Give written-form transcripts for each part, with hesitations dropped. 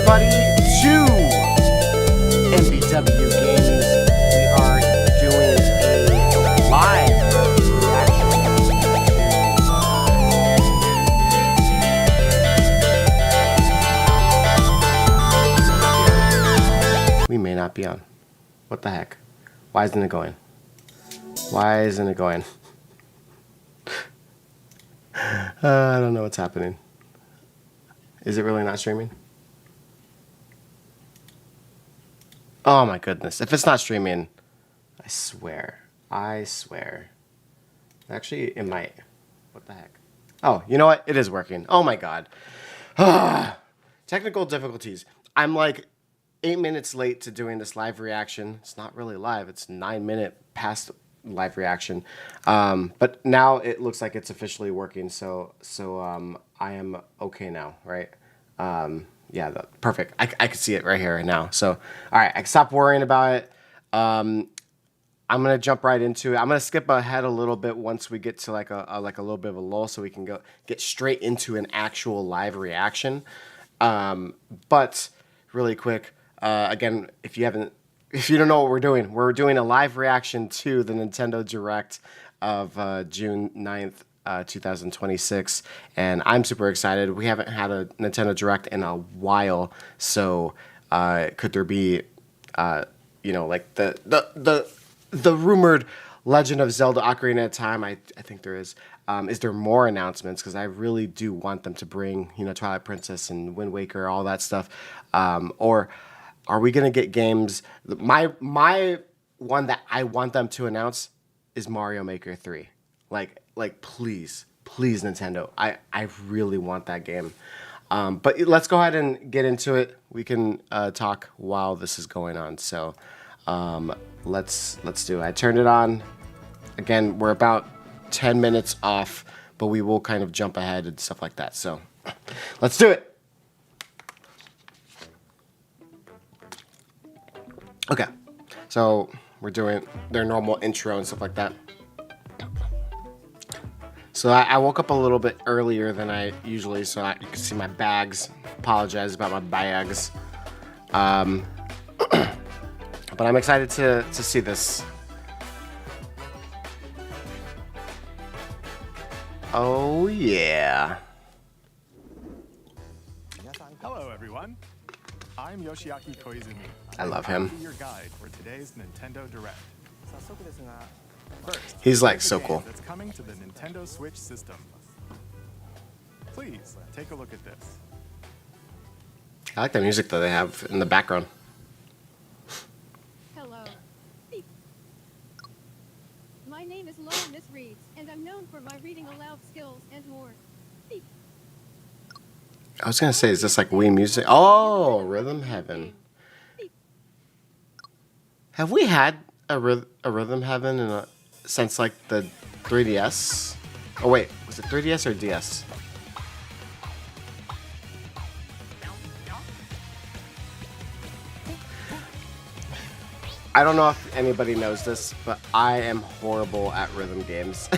everybody to MBW Games. We are doing a live reaction. We may not be on. What the heck? Why isn't it going? Why isn't it going? I don't know what's happening. Is it really not streaming? Oh my goodness. If it's not streaming, I swear. Actually, it might. What the heck? Oh, you know what? It is working. Oh my god. Technical difficulties. I'm like 8 minutes late to doing this live reaction. It's not really live. It's 9 minute past live reaction. But now it looks like it's officially working. So I am okay now, right? Yeah, perfect. I can see it right here right now. So, all right, I can stop worrying about it. I'm gonna jump right into it. I'm gonna skip ahead a little bit once we get to like a little bit of a lull, so we can get straight into an actual live reaction. But really quick, again, if you don't know what we're doing a live reaction to the Nintendo Direct of June 9th. 2026, and I'm super excited. We haven't had a Nintendo Direct in a while, so could there be, like the rumored Legend of Zelda: Ocarina of Time? I think there is. Is there more announcements? Because I really do want them to bring, Twilight Princess and Wind Waker, all that stuff. Or are we gonna get games? My one that I want them to announce is Mario Maker 3. Like please Nintendo. I really want that game. But let's go ahead and get into it. We can talk while this is going on. So let's do it. I turned it on. Again, we're about 10 minutes off, but we will kind of jump ahead and stuff like that. So let's do it. Okay. So we're doing their normal intro and stuff like that. So I woke up a little bit earlier than I usually, so you can see my bags. Apologize about my bags. But I'm excited to see this. Oh yeah. Hello everyone. I'm Yoshiaki Koizumi. I love him. I'll be your guide for today's Nintendo Direct. First, he's like so cool. That's coming to the Nintendo Switch system. Please take a look at this. I like the music that they have in the background. Hello. My name is Laura Miss Reeves, and I'm known for my reading aloud skills and more. I was gonna say, is this like Wii music? Oh, Rhythm Heaven. Have we had a Rhythm Heaven since like the 3DS? Oh wait, was it 3DS or DS? I don't know if anybody knows this, but I am horrible at rhythm games.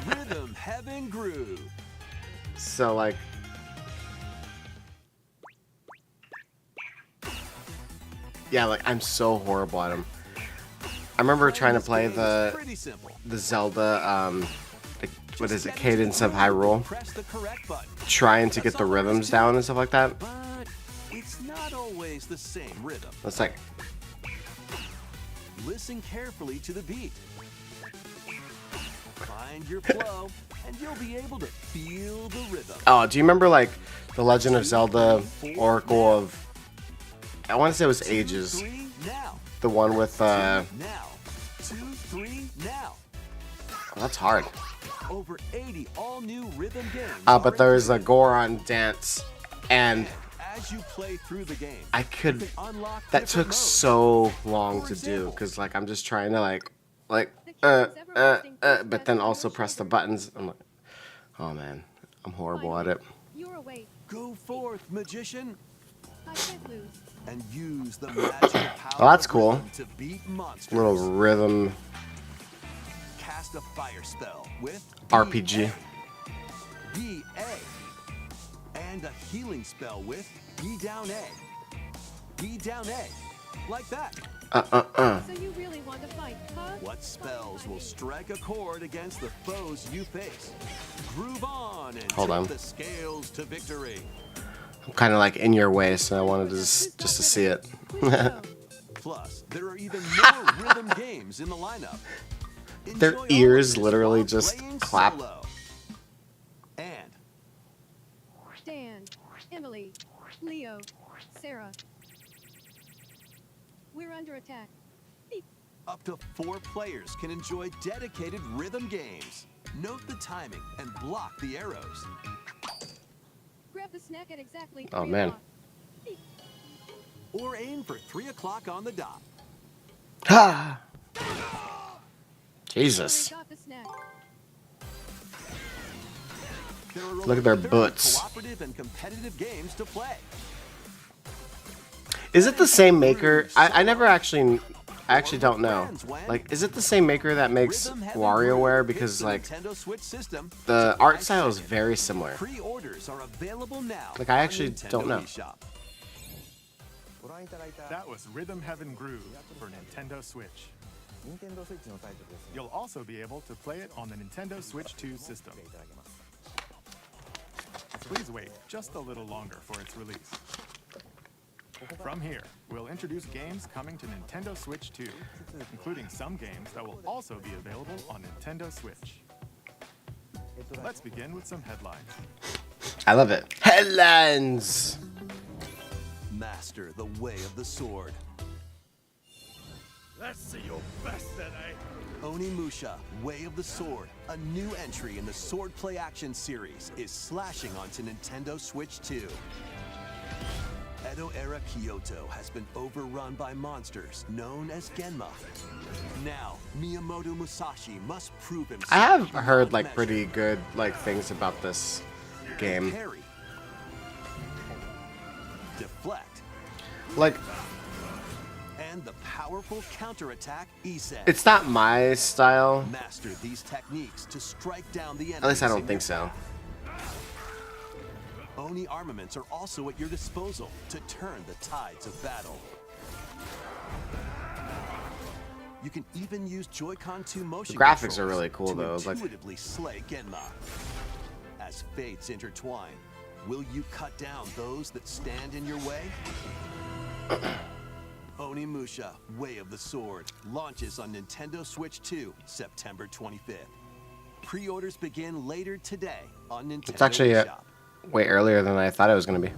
Rhythm Heaven Groove. So like, yeah, like I'm so horrible at them. I remember trying to play the Zelda, what is it, Cadence of Hyrule, trying to get the rhythms down and stuff like that. But it's not always the same rhythm. It's like, Listen carefully to the beat. Find your flow, and you'll be able to feel the rhythm. oh, do you remember like the Legend of Zelda Oracle of, I want to say it was Ages, 3 now. the one with, Now. 2, 3 now. oh, that's hard. Over 80 all-new rhythm games. But there's a Goron dance, and as you play through the game, I could, you can unlock that different took modes. so long For to do, example, because like I'm just trying to but then also press the buttons. I'm like, oh man, I'm horrible at it. You're awake. Go forth, magician, I can't lose. and use the magic power Well, that's of cool. rhythm to beat monsters. Little rhythm Cast a fire spell with RPG. DA. And a healing spell with B down A. B down A. Like that. So you really want to fight, huh? What spells will strike a chord against the foes you face? Groove on and Hold tip on. the scales to victory. I'm kind of like in your way, so I wanted to just to see it. Plus, there are even more rhythm games in the lineup. Their Enjoy all ears of this literally while just playing clap. solo. And Dan, Emily, Leo, Sarah. We're under attack. up to 4 players can enjoy dedicated rhythm games. Note the timing and block the arrows. Grab the snack at exactly 3 Oh, man. o'clock. Or aim for 3 o'clock on the dot. Ha! Already Jesus. got the snack. There are Look at their over 30 butts. cooperative and competitive games to play. Is it the same maker? I never actually, I actually don't know. Like, is it the same maker that makes Rhythm Heaven WarioWare? Groove Because hits the like Nintendo Switch system the in art 5 style is seconds. very similar. Pre-orders are available now. Like, I on actually Nintendo don't know. eShop. That was Rhythm Heaven Groove for Nintendo Switch. You'll also be able to play it on the Nintendo Switch 2 system. Please wait just a little longer for its release. From here, we'll introduce games coming to Nintendo Switch 2, including some games that will also be available on Nintendo Switch. Let's begin with some headlines. I love it. Headlines. Master the way of the sword. Let's see your best today. Onimusha, Way of the Sword, a new entry in the Sword Play Action series, is slashing onto Nintendo Switch 2. Edo-era Kyoto has been overrun by monsters known as Genma. Now, Miyamoto Musashi must prove himself. I have beyond heard like measure. pretty good like things about this game. Parry. Deflect. Like, And the powerful counterattack Isen. it's not my style. Master these techniques to strike down the enemies. At least I in don't your think so. Oni armaments are also at your disposal to turn the tides of battle. You can even use Joy-Con 2 motion The graphics controls are really cool, to though. Like- intuitively slay Genma. As fates intertwine, will you cut down those that stand in your way? Onimusha, Way of the Sword, launches on Nintendo Switch 2, September 25th. Pre-orders begin later today on Nintendo It's actually eShop. way earlier than I thought it was gonna be.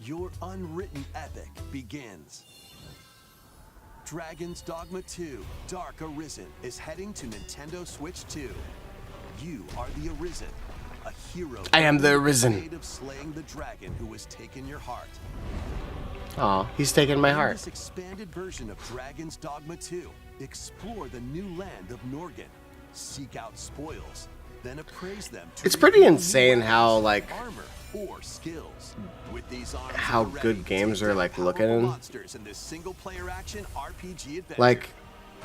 Your unwritten epic begins. Dragon's Dogma 2, Dark Arisen is heading to Nintendo Switch 2. You are the Arisen, a hero. I am the Arisen. Made of slaying the dragon who has taken your heart. Aw, he's taking my In heart. this expanded version of Dragon's Dogma 2, explore the new land of Norgan, seek out spoils, then appraise them. To It's pretty reveal new insane how, weapons, like, armor or skills. With these arms how at the good ready, games take are, down like, powerful looking. monsters in this single-player action RPG adventure. Like,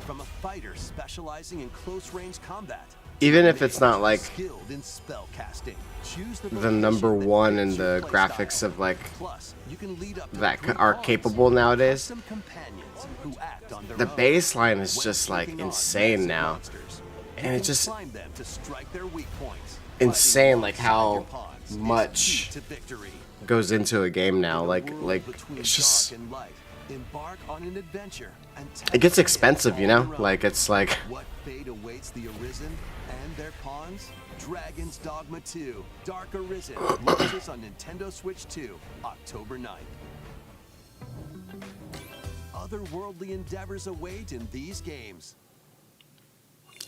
From a fighter specializing in close-range combat. even if it's not like Skilled in spell casting. Choose the the number vocation that one in fits your the play graphics style. of like Plus, you can lead up to that 3 are pawns, capable nowadays. custom companions who act on their The own. baseline is When just like taking on insane massive now. monsters, And you it can just climb them to strike their weak points. insane, Fighting like, alongside how your pawns is much key to victory. goes into a game now. In a Like world between it's just dark and light, embark on an adventure and it gets test your expensive, you all know? your own. Like it's like What fate awaits the Arisen and their pawns? Dragon's Dogma 2, Dark Arisen, launches on Nintendo Switch 2, October 9th. Otherworldly endeavors await in these games.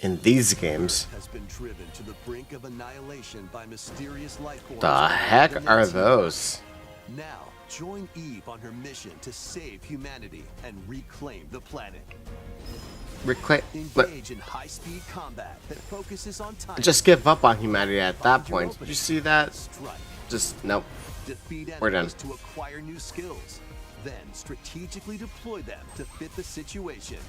in these games. Has been driven to the brink of annihilation by mysterious life forms. The heck within are its those? Now, join Eve on her mission to save humanity and reclaim the planet. But Engage in high-speed combat that focuses on time. just give up on humanity at that point. Did you see that? Strike. Just nope. Defeat We're done. enemies to acquire new skills. Then strategically deploy them to fit the situation.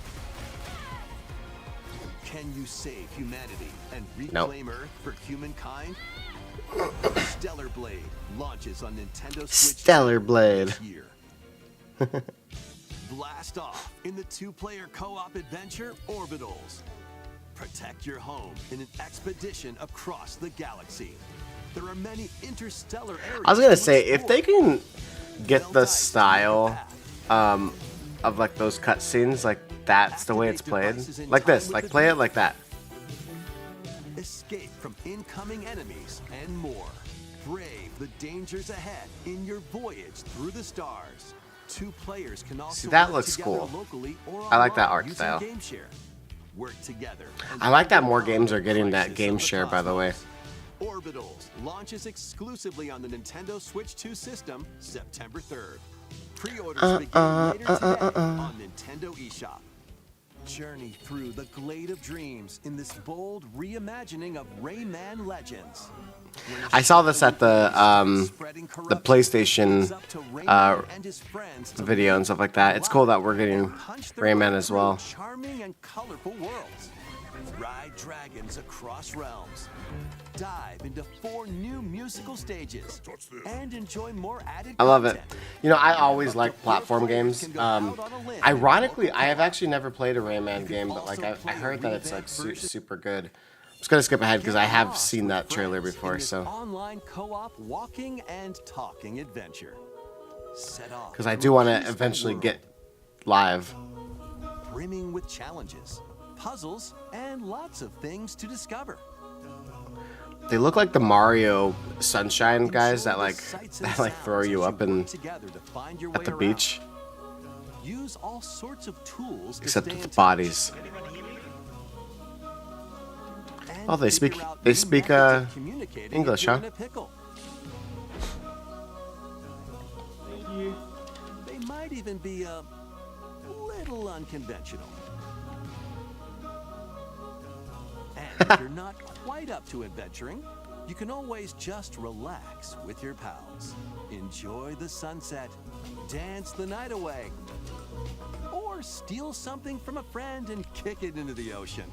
Can you save humanity and Nope. reclaim Earth for humankind? Stellar Blade launches on Nintendo Switch Stellar Blade. this year. Blast off in the two-player co-op adventure Orbitals. Protect your home in an expedition across the galaxy. There are many interstellar areas. I was gonna to say, if they explore. can get the style of like those cutscenes, like that's the way it's played, like this, like play it like that. Escape from incoming enemies and more. Brave the dangers ahead in your voyage through the stars. Two players can also See, that work looks together cool. locally or I like that online art using style. GameShare. Work together. I like that more games are getting that game share, by the way. Orbitals launches exclusively on the Nintendo Switch 2 system September 3rd. Pre-orders begin later today on Nintendo eShop. Journey through the Glade of Dreams in this bold reimagining of Rayman Legends. I saw this at the PlayStation video and stuff like that. It's cool that we're getting Rayman as well. Charming and colorful worlds. Ride dragons across realms. Dive into 4 new musical stages and enjoy more added I love it. content. You know, I always like platform games. Ironically, I have actually never played a Rayman game, but like I heard that it's like super good. I'm just gonna skip ahead because I have seen that trailer before. So Online co-op walking and talking adventure. Set off because I do want to eventually get live. brimming with challenges, puzzles, and lots of things to discover. They look like the Mario Sunshine guys that like throw you up and at the beach, Use all sorts of tools to except stay with in the bodies. touch. And Oh, they figure speak- out they new speak, methods of communicating if English, you're huh? in a pickle. They might even be a little unconventional. And if you're not quite up to adventuring, you can always just relax with your pals. Enjoy the sunset, dance the night away, or steal something from a friend and kick it into the ocean.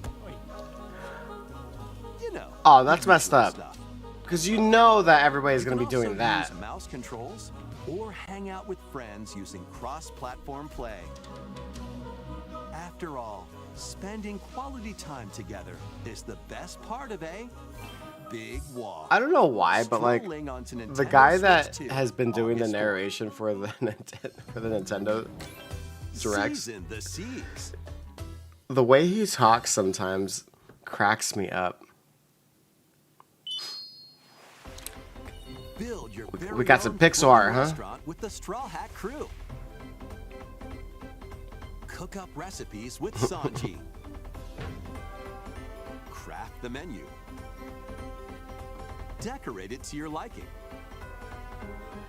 You know. Oh, that's messed usual up. stuff. Because you know that everybody's You gonna can be doing also that. use mouse controls or hang out with friends using cross-platform play. After all, spending quality time together is the best part of a big walk. I don't know why, but like Strolling onto the Nintendo guy Switch that 2, has been doing the August 4th. narration for the Nintendo Directs, Season the seas. the way he talks sometimes cracks me up. Build your very we got some own pixel portable art, huh? restaurant with the Straw Hat Crew. Cook up recipes with Sanji. Craft the menu. Decorate it to your liking.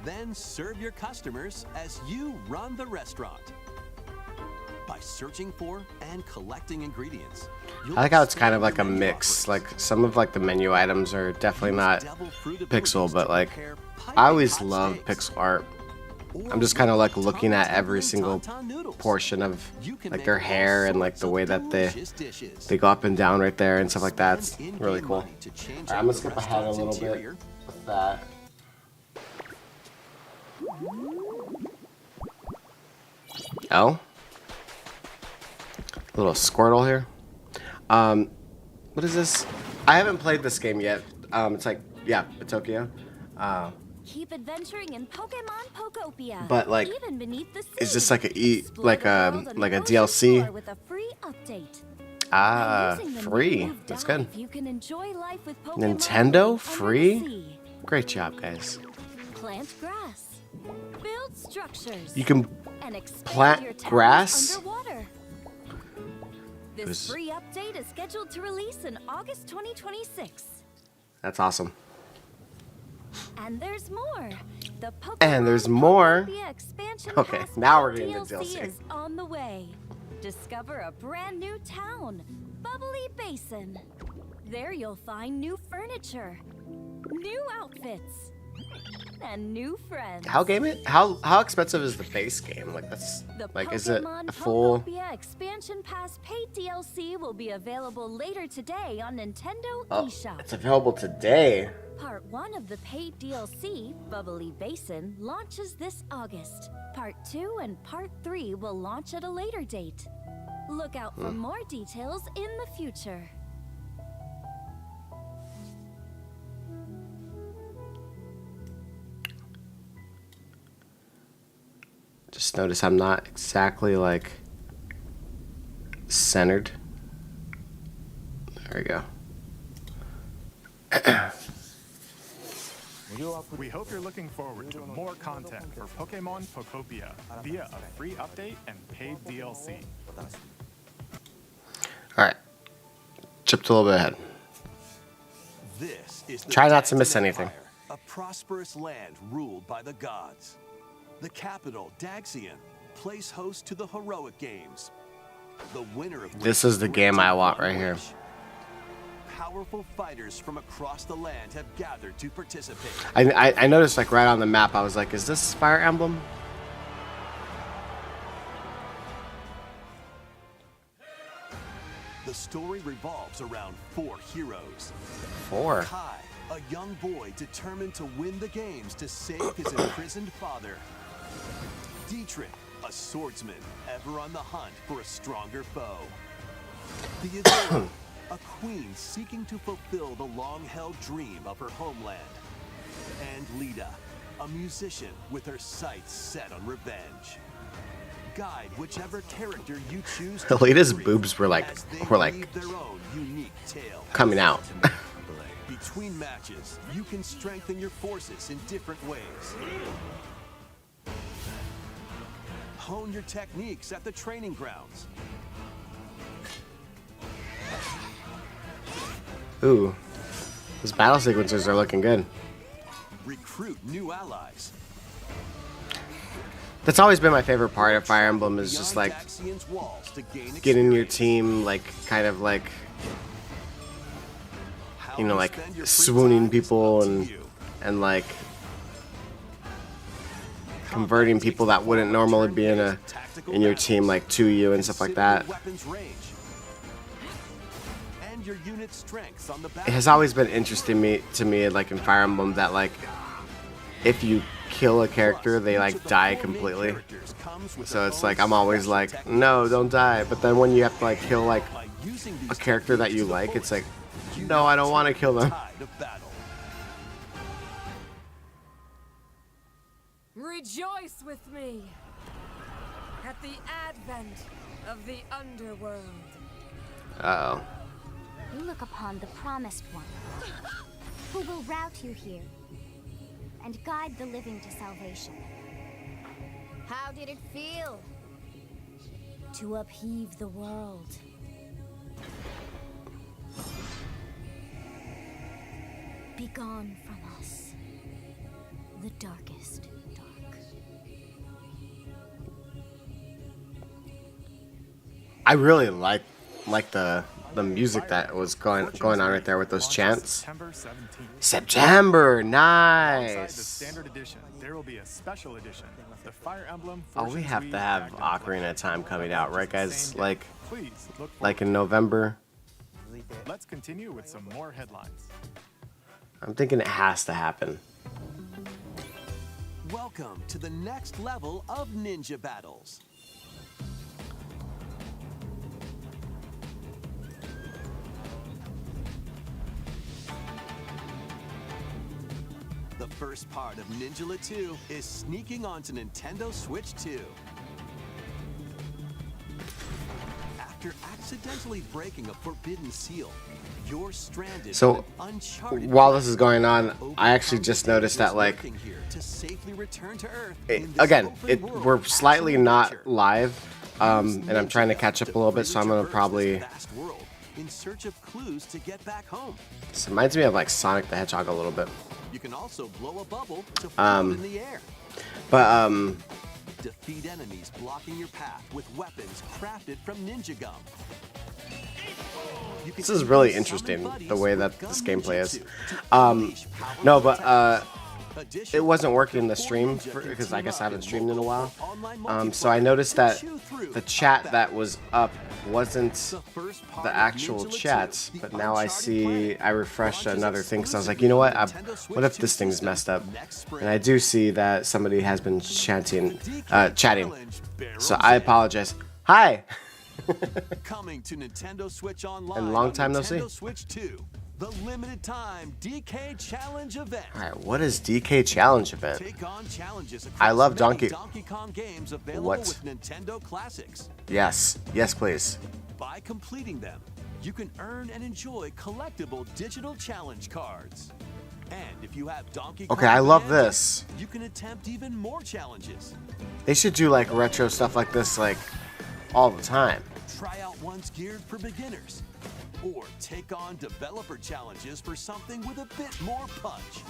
Then serve your customers as you run the restaurant. By searching for and collecting ingredients. I like how it's kind of like a mix. Like some of like the menu items are definitely not pixel, but like I always love pixel art. I'm just kind of like looking at every single portion of like their hair and like the way that they go up and down right there and stuff like that. It's really cool. Alright, I'm gonna skip ahead a little bit with that. Oh, a little Squirtle here. What is this? I haven't played this game yet. It's like, yeah, Tokyo. Keep adventuring in Pokemon Pokopia. But, like, even beneath the is sea. this like a Explore like the a world on like a Ocean DLC? Floor with a free update. Ah, By using the free. new move That's Dive, good. You can enjoy life with Pokemon Nintendo living under the free? sea. Great job, guys. Plant grass. Build structures. You can and expand plant your towers grass? underwater. This This- free update is scheduled to release in August 2026. That's awesome. And there's more. The Pokemon And there's more. Pokopia expansion Okay, Pass now we're getting DLC into DLC. is on the way. Discover a brand new town, Bubbly Basin. There you'll find new furniture, new outfits, and new friends. How expensive is the base game? Like that's The like is it Pokemon a full? Pokopia Expansion Pass paid DLC will be available later today on Nintendo Oh, eShop. it's available today. Part 1 of the paid DLC, Bubbly Basin, launches this August. Part 2 and Part 3 will launch at a later date. Look out for more details in the future. Just notice I'm not exactly like centered. There we go. We hope you're looking forward to more content for Pokemon Pokopia via a free update and paid DLC. All right, chipped a little bit ahead. This is the Try not to Daxan miss anything. Empire, a prosperous land ruled by the gods. The capital, Daxian, plays host to the Heroic Games. The winner of This is the game I want right here. Powerful fighters from across the land have gathered to participate. I noticed like right on the map. I was like, is this Fire Emblem? The story revolves around 4 heroes. 4. Kai, a young boy determined to win the games to save his imprisoned father. Dietrich, a swordsman ever on the hunt for a stronger foe. The Azure, a queen seeking to fulfill the long-held dream of her homeland. And Lita, a musician with her sights set on revenge. Guide whichever character you choose. to Lita's free boobs were like as they like weave their own unique tale. coming out. Between matches, you can strengthen your forces in different ways. Hone your techniques at the training grounds. Ooh, those battle sequences are looking good. Recruit new allies. That's always been my favorite part of Fire Emblem is just Beyond like Daxian's walls to gain getting your experience. team like kind of like How you know like spend your free swooning time is people up to and you. like converting people that wouldn't normally be in your team like to you and stuff like that. Weapons range. And your unit strengths on the It has always been interesting to me like in Fire Emblem that like if you kill a character they like die completely. So it's like I'm always like no, don't die. But then when you have to like kill like a character that you like, it's like no, I don't want to kill them. Rejoice with me at the advent of the underworld. Uh oh. You look upon the Promised One, who will route you here and guide the living to salvation. How did it feel? To upheave the world. Begone from us, the darkest dark. I really like the music that was going on right there with those Launches chants. September 17th. September, Alongside the nice. standard edition, there will be a special edition, the Fire Emblem. Oh, we Fortune's have Wheel to have Dragon Ocarina Collection. of Time coming out, right, guys? Same day. Like Please look like forward. in November. Let's continue with some more headlines. I'm thinking it has to happen. Welcome to the next level of ninja battles. The first part of Ninjala 2 is sneaking onto Nintendo Switch 2. After accidentally breaking a forbidden seal, you're stranded So, on an uncharted while this is going on, Overcome I actually just the noticed that dangers like lurking here to safely return to Earth in this again, open world we're of slightly action not adventure. live, and I'm trying to catch up a little bit, so I'm gonna probably. Vast world in search of clues to get back home. This reminds me of like Sonic the Hedgehog a little bit, You can also blow a bubble to float in the air. but Defeat enemies blocking your path with weapons crafted from Ninja Gum. You can this is even really summon interesting buddies the way with that this gum gameplay is. ninjutsu to unleash powerful No, but techniques. it wasn't working in the stream because I guess I haven't streamed in a while. So I noticed that the chat that was up wasn't the actual chats, but now I refreshed another thing because I was like, you know what? What if this thing's messed up? And I do see that somebody has been chatting. So I apologize. Hi. Coming to Nintendo Switch Online And long time no see. Nintendo Switch 2, the limited time DK Challenge event. All right, what is DK Challenge event? Take on challenges across I love many Donkey Kong games available What? with Nintendo Classics. Yes, please. By completing them, you can earn and enjoy collectible digital challenge cards. And if you have Donkey Kong Okay, I love Bonanza, this. you can attempt even more challenges. They should do like retro stuff like this like all the time. Try out ones geared for beginners. Or take on developer challenges for something with a bit more punch.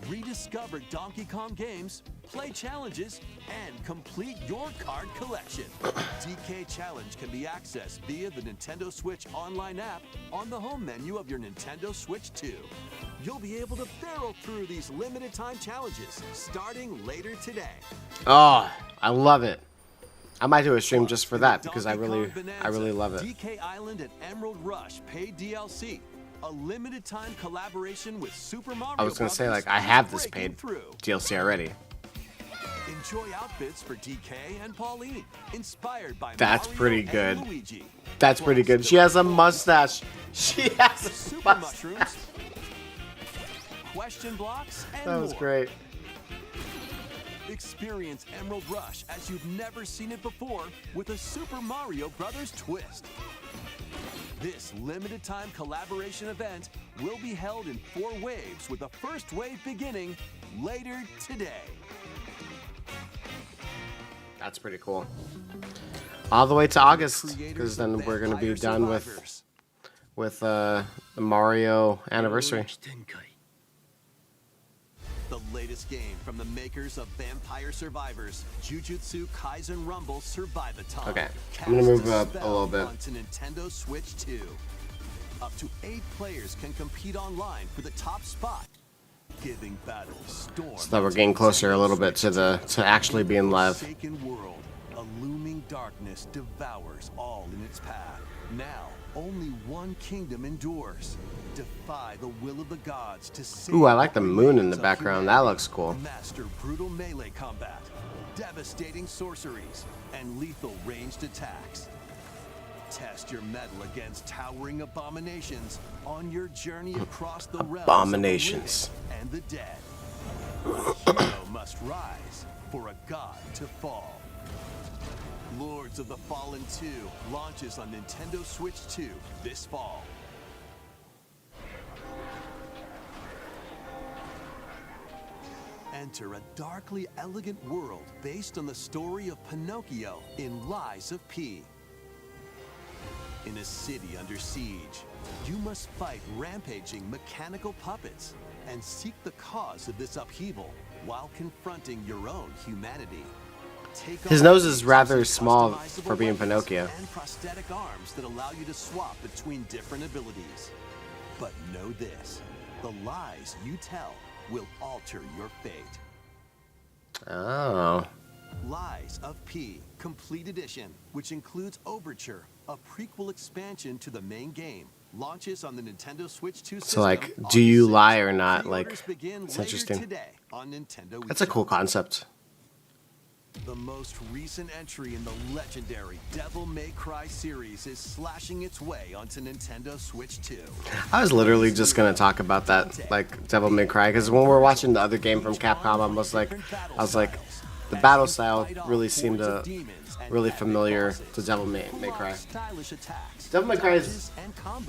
Rediscover Donkey Kong games, play challenges, and complete your card collection. DK Challenge can be accessed via the Nintendo Switch Online app on the home menu of your Nintendo Switch 2. You'll be able to barrel through these limited time challenges starting later today. Oh, I love it. I might do a stream just for that because I really love it. DK Island and Emerald Rush paid DLC, a limited time collaboration with Super Mario. I was gonna say Brothers like I have this breaking paid through. DLC already. Enjoy outfits for DK and Pauline, inspired by That's Mario pretty and good. Luigi. That's pretty good. She has a mustache. She has a Super mustache. mushrooms, question blocks, and That was more. great. Experience Emerald Rush as you've never seen it before with a Super Mario Brothers twist. This limited time collaboration event will be held in 4 waves with the first wave beginning later today. That's pretty cool. All the way to August, because then we're gonna be done with the Mario anniversary. The latest game from the makers of Vampire Survivors, Jujutsu Kaisen Rumble Survivathon. Okay, I'm gonna move up a little bit. Onto Nintendo Switch 2. Up to 8 players can compete online for the top spot, giving battles storm. So that we're getting closer a little bit to actually being live. Forsaken world, a looming darkness devours all in its path. Now, only one kingdom endures. Defy the will of the gods to save Ooh, I like the moon in the remains of background. That humanity. looks cool. Master brutal melee combat, devastating sorceries, and lethal ranged attacks. Test your mettle against towering abominations on your journey across the realms Abominations. of the living and the dead. A hero must rise for a god to fall. Lords of the Fallen 2 launches on Nintendo Switch 2 this fall. Enter a darkly elegant world based on the story of Pinocchio in Lies of P. In a city under siege, you must fight rampaging mechanical puppets and seek the cause of this upheaval while confronting your own humanity. Take His on nose is rather customizable small for being weapons Pinocchio. And prosthetic arms that allow you to swap between different abilities. But know this, the lies you tell will alter your fate. Oh. Lies of P Complete Edition, which includes Overture, a prequel expansion to the main game, launches on the Nintendo Switch 2 system. So like, on do you the lie 6th. or not? Pre-orders Like, begin it's later interesting. Today on Nintendo That's a cool eShop. concept. The most recent entry in the legendary Devil May Cry series is slashing its way onto Nintendo Switch 2. I was literally just gonna talk about that, like Devil May Cry, because when we were watching the other game from Capcom, I was like, the battle style really seemed really familiar to Devil May Cry. Devil May Cry is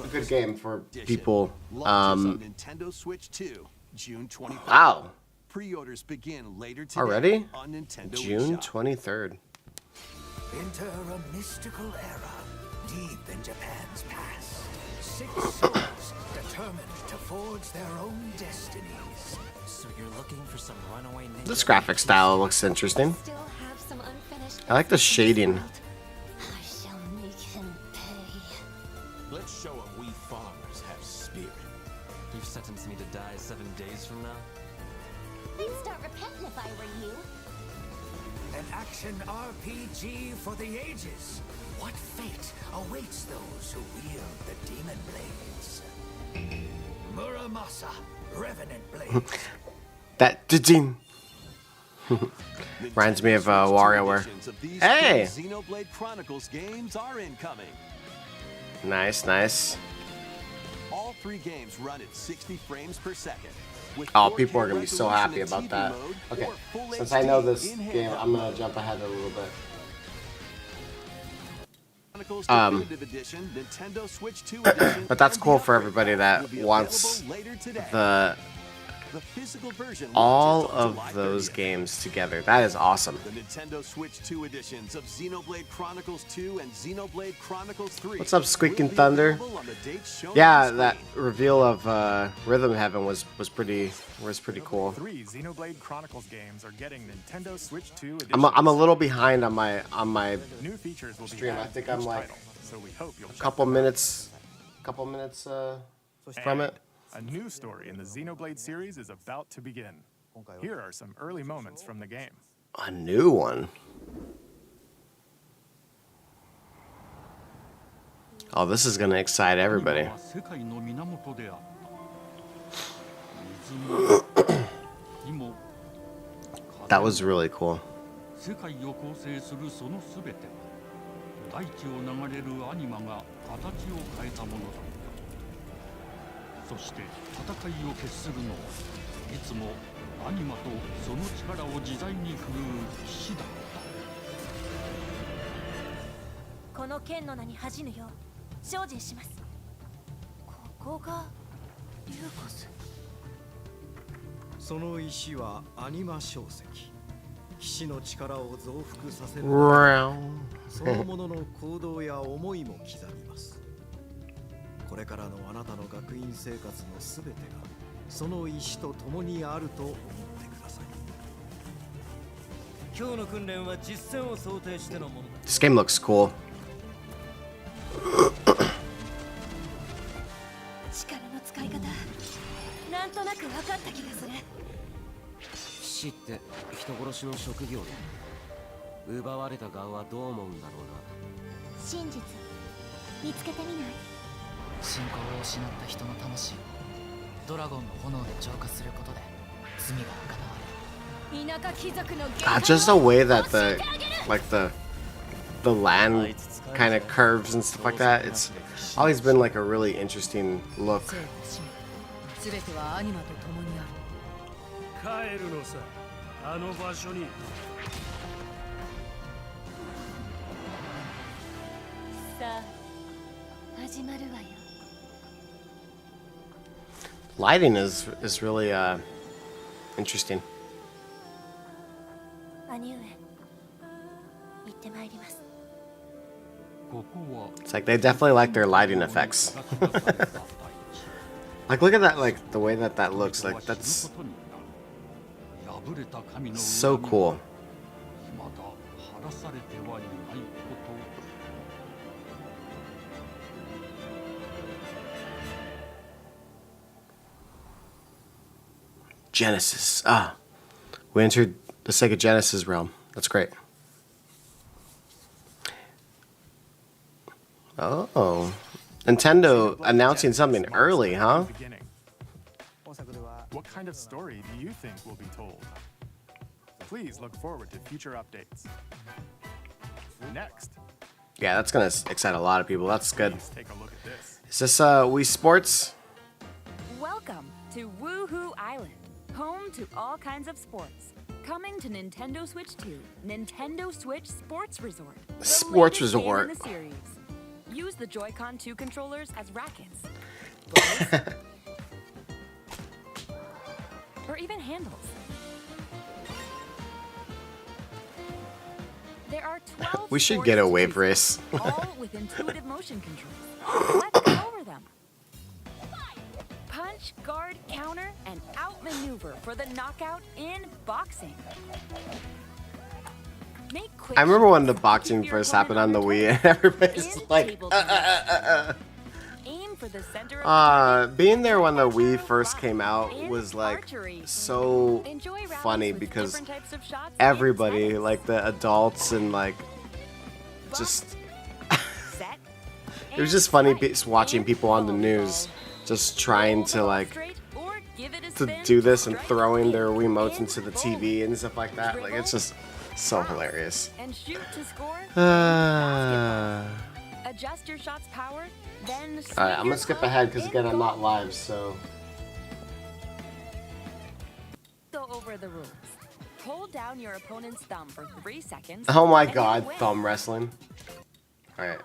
a good game for people. Nintendo Switch 2, June 25th. Wow, Pre-orders begin later today already? on Nintendo June eShop. 23rd. Enter a mystical era deep in Japan's past. 6 souls determined to forge their own destinies. So you're looking for some runaway ninja? This graphic style looks interesting. Still have some unfinished I like the business shading. I shall make him pay. Let's show 'em we farmers have spirit. You've sentenced me to die 7 days from now? I'd start repenting if I were you. An action RPG for the ages. What fate awaits those who wield the demon blades? Muramasa, Revenant Blades. That ding. Reminds me of WarioWare. Hey! Xenoblade Chronicles games are incoming. Nice, nice. All 3 games run at 60 frames per second. With Oh, 4K people are gonna be so happy resolution about in TV that. mode Okay, or full since I know HD this in game, handheld I'm gonna mode. jump ahead a little bit. Chronicles Definitive Edition, Nintendo Switch 2 Edition, But that's and cool the for upgrade everybody pack that will be wants available later today. The The physical version all launches on of July those 30th. games together. That is awesome. The Nintendo Switch 2 editions of Xenoblade Chronicles 2 and Xenoblade Chronicles 3. What's up, Squeaking will be Thunder? available on the dates shown Yeah, on the that screen. reveal of Rhythm Heaven was pretty cool. 3 Xenoblade Chronicles games are getting Nintendo Switch 2 editions. I'm a little behind on my New features will be stream. I added think to I'm each like title, so we hope you'll check couple them out. minutes from it. A new story in the Xenoblade series is about to begin. Here are some early moments from the game. A new one. Oh, this is gonna excite everybody. 世界の源であった水も火も That was really cool. 世界を構成するそのすべては大地を流れるアニマが形を変えたものだったそして戦いを決するのはいつもアニマとその力を自在に振るう騎士だったこの剣の名に恥じぬよう精進します。ここがリューコス。その石はアニマ小石騎士の力を増幅させるそのものの行動や思いも刻みますこれからのあなたの学院生活のすべてがその石と共にあると思ってください今日の訓練は実戦を想定してのもの This game looks cool. 力の使い方なんとなく分かった気がする。騎士って人殺しの職業で奪われた側はどう思うんだろうな真実見つけてみない信仰を失った人の魂をドラゴンの炎で浄化することで罪が贖われる。田舎貴族の Just the way that the land kind of curves and stuff like that. It's always been like a really interesting look. すべてはアニマと共にある。帰るのさあの場所にさあ始まるわよ。 Lighting is really interesting. 兄上行ってまいります。 ここは It's like they definitely like their lighting effects. Like look at that, like the way that looks. Like that's 破れた神の so cool. まだ晴らされてはいないこと Genesis. Ah, we entered the Sega Genesis realm. That's great. Oh, Nintendo announcing something early, huh? What kind of story do you think will be told? Please look forward to future updates. Next, Yeah, that's gonna excite a lot of people. That's good. please take a look at this. Is this Wii Sports? Welcome to Woohoo Island, home to all kinds of sports. Coming to Nintendo Switch 2, Nintendo Switch Sports Resort. the Sports latest game Resort. in the series. Use the Joy-Con 2 controllers as rackets. Or even handles. There are 12 We should get a sports to wave choose race. from, all with intuitive motion controls. Let's go over them. Punch, guard, counter, and outmaneuver for the knockout in boxing. Make quick I remember when the shots, boxing keep your first happened on opponent the on Wii, their and everybody's In like, table tennis. aim for the center of the target. Being there when the Wii first came out was like archery. so Enjoy rallies funny with because different types of shots in everybody, settings. like the adults and like, just Set. it was just funny watching people on the news just trying to like Or give it a to spin. do this and throwing their Wiimotes into the TV and stuff like that. Like it's just so hilarious. And shoot to score. Alright, Adjust your shot's power, then I'm gonna skip ahead because again I'm not live, so go over the rules. Hold down your opponent's thumb for 3 seconds. oh my and you god, win. thumb wrestling. Alright,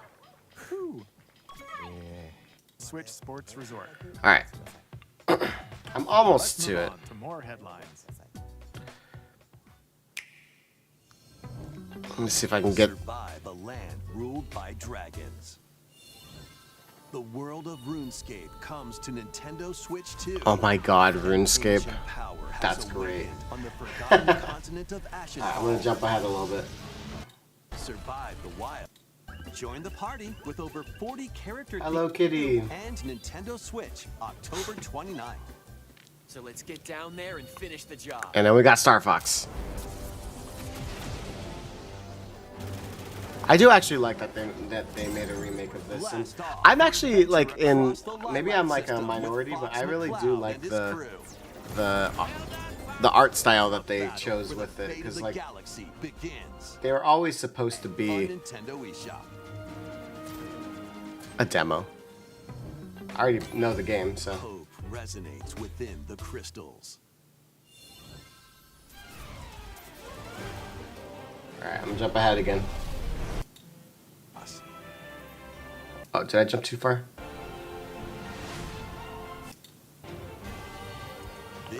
Switch Sports Resort. alright. I'm almost Let's to move it. on to more headlines. Let me see if I can get. Survive a land ruled by dragons. The world of RuneScape comes to Nintendo Switch 2. Oh my god, RuneScape. Ancient power has That's great. awakened on the forgotten continent of Ashenvale. Alright, I'm gonna jump ahead a little bit. Survive the wild. Join the party with over 40 character Hello, Kitty. and Nintendo Switch, October 29th. So let's get down there and finish the job. And then we got Star Fox. I do actually like that they made a remake of this. And I'm actually like in maybe I'm like a minority, but I really do like the art style that they chose with it because like Galaxy begins they were always supposed to on be Nintendo eShop. a demo. I already know the game, so. Hope resonates within the crystals. Alright, I'm gonna jump ahead again. Oh, did I jump too far?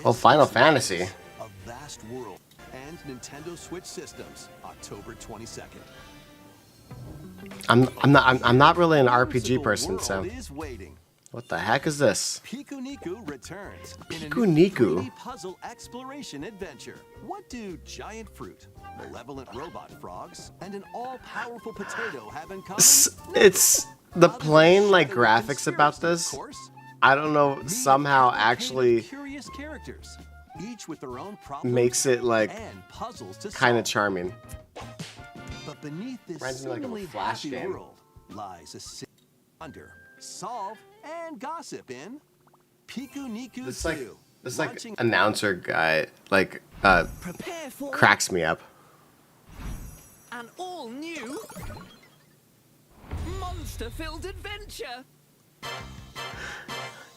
Oh, Final Fantasy. A vast world and Nintendo Switch systems, October 22nd. I'm not really an RPG person, World so. is waiting. What the heck is this? Piku Niku returns in a Piku new Niku? 3D puzzle exploration adventure. What do giant fruit, malevolent robot frogs, and an all-powerful potato have in common? It's the plain like graphics about this. I don't know, somehow actually Curious characters, each with their own problems makes it like and puzzles to kind of solve. charming. But beneath this Reminds me like of a seemingly Flash happy game. world lies a city of wonder, solve, and gossip in Piku Niku This 2. like this like launching announcer guy like Prepare for cracks me up. an all-new monster-filled adventure.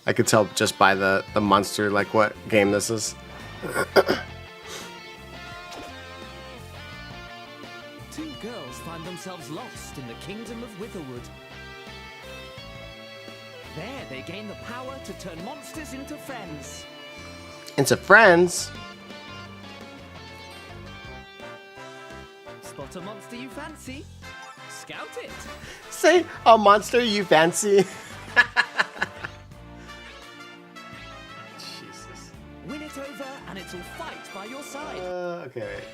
I could tell just by the monster like what game this is. Two girls find themselves lost in the kingdom of Witherwood. There, they gain the power to turn monsters into friends. Into friends. Spot a monster you fancy? Scout it. Say a monster you fancy. Jesus. Win it over, and it'll fight by your side. Okay. Wait.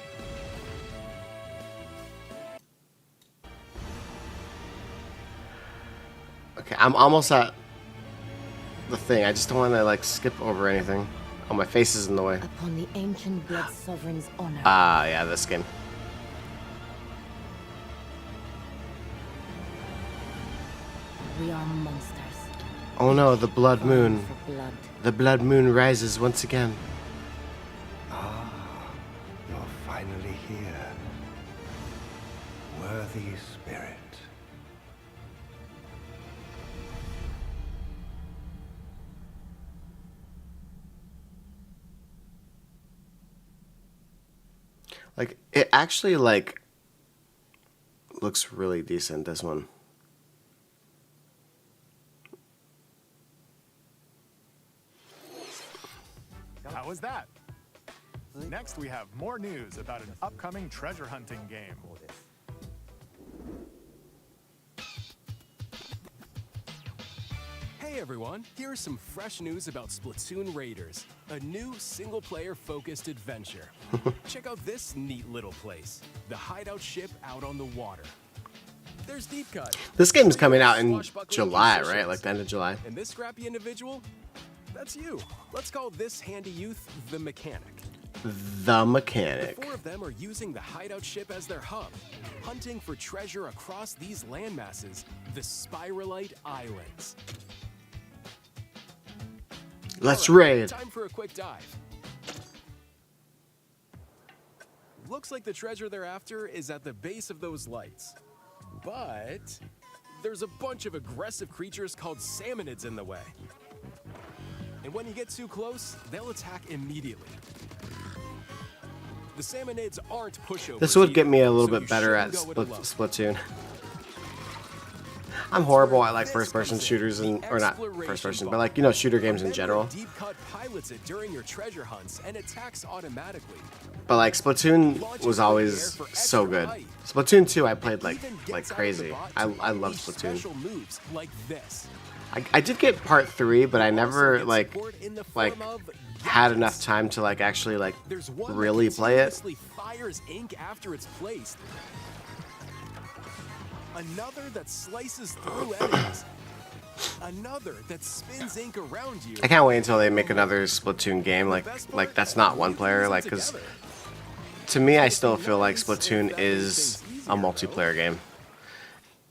Okay, I'm almost at the thing. I just don't want to like skip over anything. Oh, my face is in the way. Upon the ancient blood sovereign's honor. Ah, yeah, this skin. We are monsters. Oh no, the blood moon. For blood. The blood moon rises once again. Ah, you're finally here. Worthy spirit. Like, it actually, like, looks really decent, this one. How was that? Next, we have more news about an upcoming treasure hunting game. Hey everyone, here is some fresh news about Splatoon Raiders, a new single-player focused adventure. Check out this neat little place, the hideout ship out on the water. There's Deep Cut. This game is coming out in July, right? Like the end of July. And this scrappy individual, that's you. Let's call this handy youth the Mechanic. The Mechanic. The four of them are using the hideout ship as their hub, hunting for treasure across these landmasses, the Spiralite Islands. Let's All right, raid. Time for a quick dive. Looks like the treasure they're after is at the base of those lights. But there's a bunch of aggressive creatures called salmonids in the way. And when you get too close, they'll attack immediately. The salmonids aren't pushovers. This would get me a little so bit you better at shouldn't go it alone. Splatoon. I'm horrible at like first-person shooters or not first-person, but like shooter games in general. Deep Cut pilots it during your treasure hunts and attacks automatically. But like Splatoon was always so good. Splatoon 2 I played like crazy. I love Splatoon. Special moves like this. I did get part 3, but I never like had enough time to like actually like really play it. Fires ink after it's placed. Another that slices through enemies. Another that spins ink around you. I can't wait until they make another Splatoon game like that's not one player, like, because to me I still feel like Splatoon is a multiplayer game.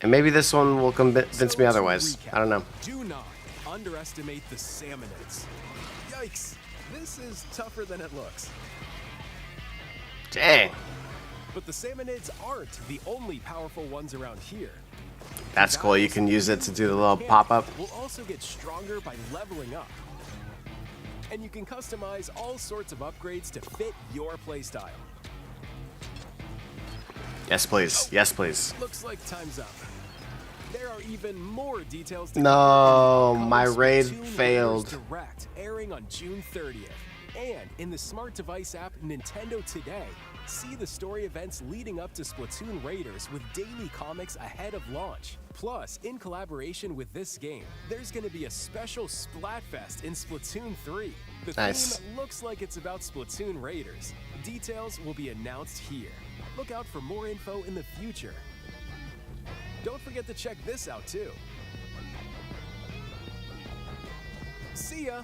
And maybe this one will convince me otherwise. I don't know. Do not underestimate the salmonids. Yikes, this is tougher than it looks. Dang. But the salmonids aren't the only powerful ones around here. That's cool. You can use it to do the little pop-up. Will also get stronger by leveling up. And you can customize all sorts of upgrades to fit your playstyle. Yes, please. Yes, please. Looks like time's up. There are even more details to No, my raid failed. Direct, airing on June 30th. And in the smart device app Nintendo Today, see the story events leading up to Splatoon Raiders with daily comics ahead of launch. Plus, in collaboration with this game, there's going to be a special Splatfest in Splatoon 3. The Nice. theme looks like it's about Splatoon Raiders. Details will be announced here. Look out for more info in the future. Don't forget to check this out too. See ya!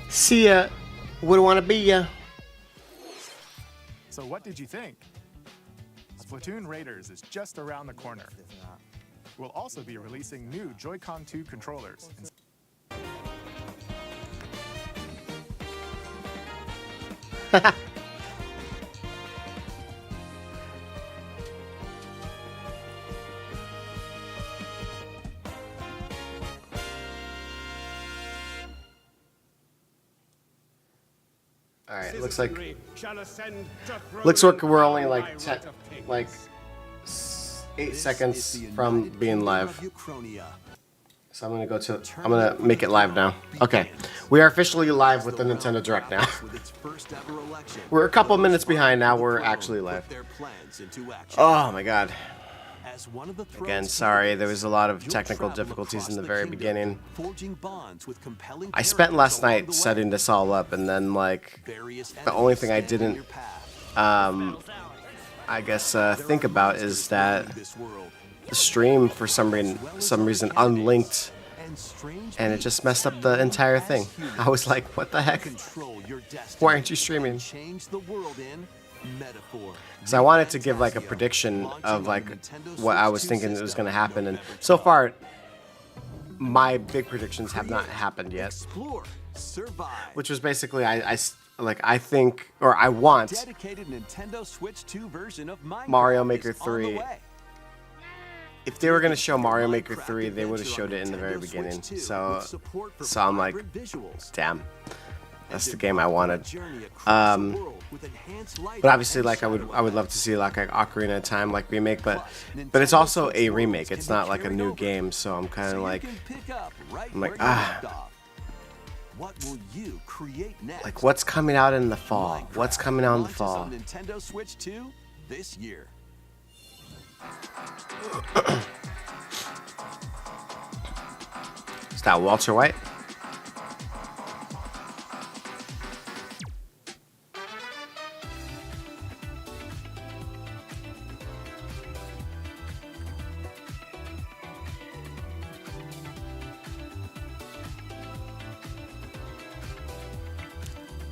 See ya. Wouldn't want to be ya. So what did you think? Splatoon Raiders is just around the corner. We'll also be releasing new Joy-Con 2 controllers. All right, looks like we're only like 8 seconds from being live. So I'm gonna make it live now. Okay, we are officially live with the Nintendo Direct now. We're a couple minutes behind now. We're actually live. Oh my god. Again, sorry, there was a lot of technical difficulties in the very beginning. I spent last night setting this all up, and then like the only thing I didn't I guess think about is that the stream for some reason unlinked, and it just messed up the entire thing. I was like, what the heck? Why aren't you streaming? Because I wanted to give like a prediction of like what I was thinking was going to happen, and so far my big predictions have not happened yet. Which was basically I think, or I want Mario Maker 3. If they were going to show Mario Maker 3, they would have showed it in the very beginning. So I'm like, damn. That's the game I wanted. But obviously, like I would love to see like an Ocarina of Time like remake, but it's also a remake. It's not like a new game, so I'm kind of like, What will you create next? Like what's coming out in the fall? What's coming out in the fall? On Nintendo Switch 2 this year. Is that Walter White?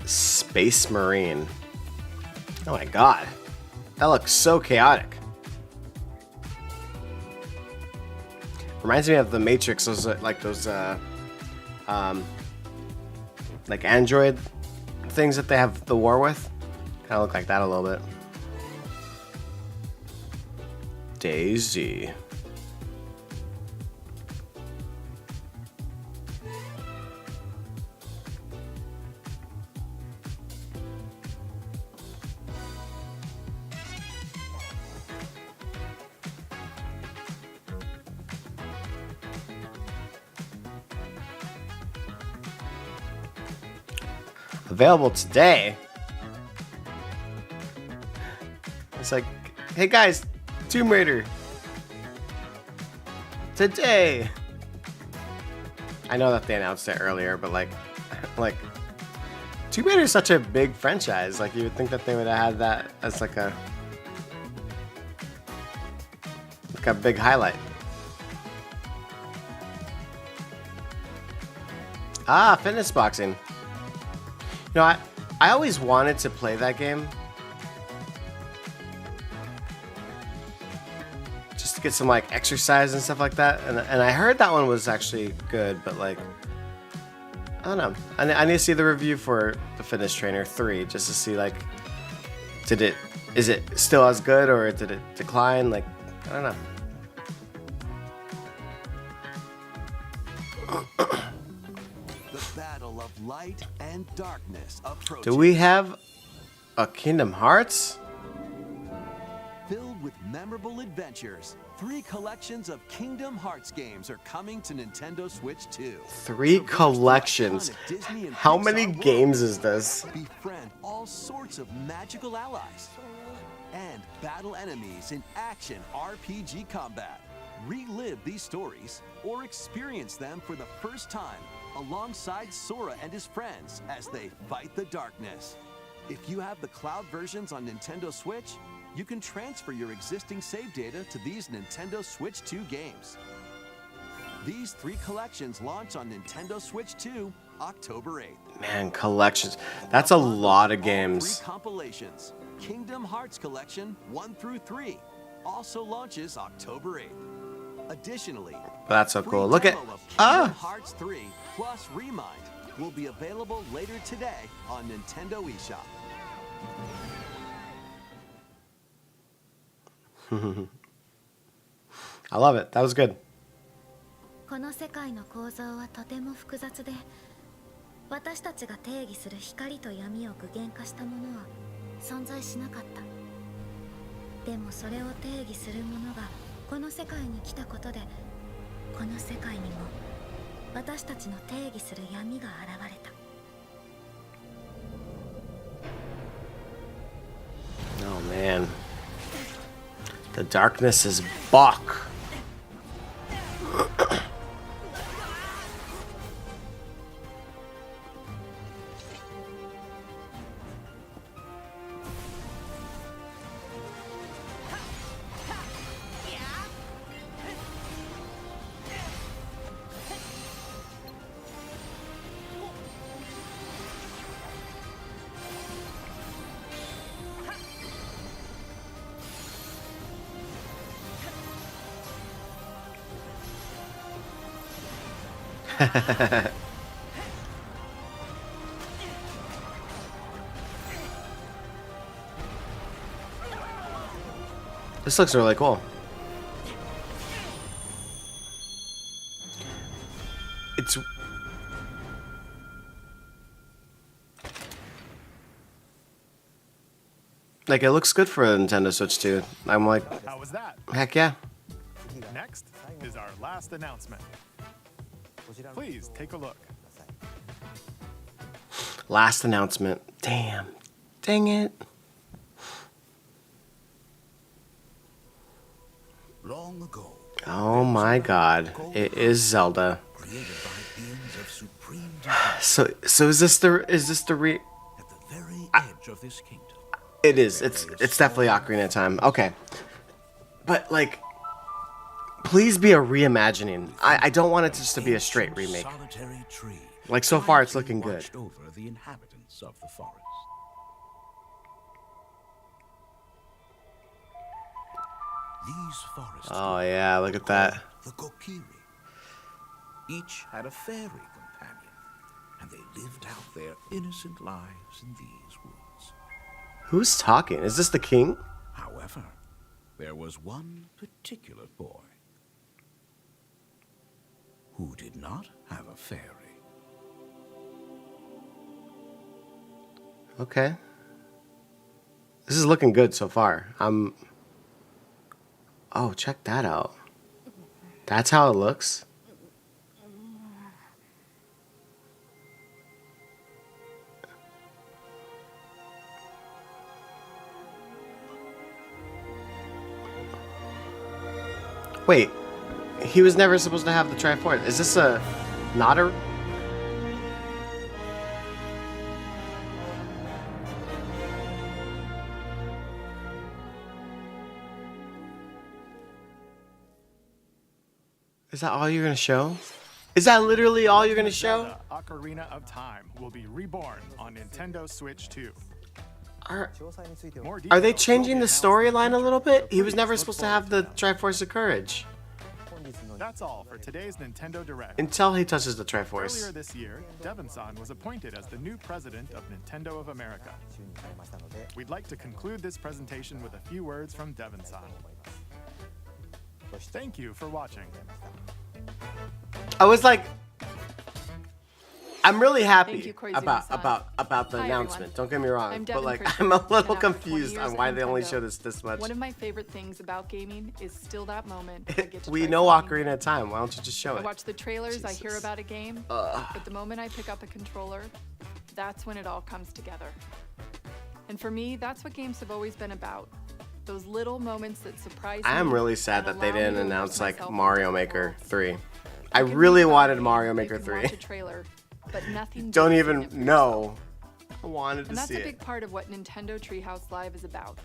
Space Marine. Oh my god. That looks so chaotic. Reminds me of the Matrix, those like android things that they have the war with. Kind of look like that a little bit. Daisy. Available today. It's like, hey guys, Tomb Raider today. I know that they announced it earlier, but like Tomb Raider is such a big franchise. Like you would think that they would have had that as like a big highlight. Ah, fitness boxing. You know, I always wanted to play that game. Just to get some like exercise and stuff like that. And I heard that one was actually good, but like, I don't know. I need to see the review for the Fitness Trainer 3 just to see like, is it still as good or did it decline? Like, I don't know. Battle of light and darkness approaches. Do we have a Kingdom Hearts? Filled with memorable adventures, 3 collections of Kingdom Hearts games are coming to Nintendo Switch 2. 3 collections. How many games is this? Befriend all sorts of magical allies and battle enemies in action RPG combat. Relive these stories or experience them for the first time alongside Sora and his friends as they fight the darkness. If you have the cloud versions on Nintendo Switch, you can transfer your existing save data to these Nintendo Switch 2 games. These 3 collections launch on Nintendo Switch 2 October 8th. Man, collections. That's a lot of games. 3 compilations. Kingdom Hearts Collection 1 through 3 also launches October 8th. Additionally, That's so cool. free Look at demo of Kingdom Hearts 3 plus Remind will be available later today on Nintendo eShop. I love it. That was good. この世界の構造はとても複雑で、私たちが定義する光と闇を具現化したものは存在しなかった。でもそれを定義するものがこの世界に来たことで、この世界にも私たちの定義する闇が現れた。Oh man. The darkness is Bach. This looks really cool. It's like it looks good for a Nintendo Switch 2. I'm like, How was that? heck yeah. Next is our last announcement. Please take a look. Last announcement. Damn. Dang it. Long ago, Oh my god. It is Zelda. created by beings of supreme So is this the very edge of this kingdom. It is. It's definitely Ocarina of Time. Okay. But like please be a reimagining. I don't want it just to be a straight remake. Solitary tree Like, so far, it's looking good. Watched over the inhabitants of the forest. These forest Oh, yeah, look at that. the Kokiri. Each had a fairy companion, and they lived out their innocent lives in these woods. Who's talking? Is this the king? However, there was one particular boy who did not have a fairy. Okay. This is looking good so far. Oh, check that out. That's how it looks. Wait, he was never supposed to have the Triforce. Is this not a... Is that all you're gonna show? Is that literally all you're gonna show? The Ocarina of Time will be reborn on Nintendo Switch 2. Are they changing the storyline a little bit? He was never supposed to have the Triforce of Courage. That's all for today's Nintendo Direct. Until he touches the Earlier Triforce. this year, Devon-san was appointed as the new president of Nintendo of America. We'd like to conclude this presentation with a few words from Devon-san. Thank you for watching. I was like, I'm really happy Thank you, Koizumi-san. about the Hi, announcement. everyone. Don't get me wrong, I'm but Devon like Christian, I'm a little and after 20 confused years on why at they only Nintendo, showed us this much. One of my favorite things about gaming is still that moment. I get to We try know something. Ocarina of Time. Why don't you just show I it? watch the trailers, I hear Jesus. about a game, Ugh. but the moment I pick up a controller, that's when it all comes together. And for me, that's what games have always been about. Those little moments that surprise me. I am really sad and that they allow me didn't to immerse announce like myself Mario into the Maker world. 3. You I can really read about wanted games, Mario you Maker can 3. watch a trailer, but nothing Don't beats even seeing it for know. I wanted to And that's see a big it. part of what Nintendo Treehouse Live is about.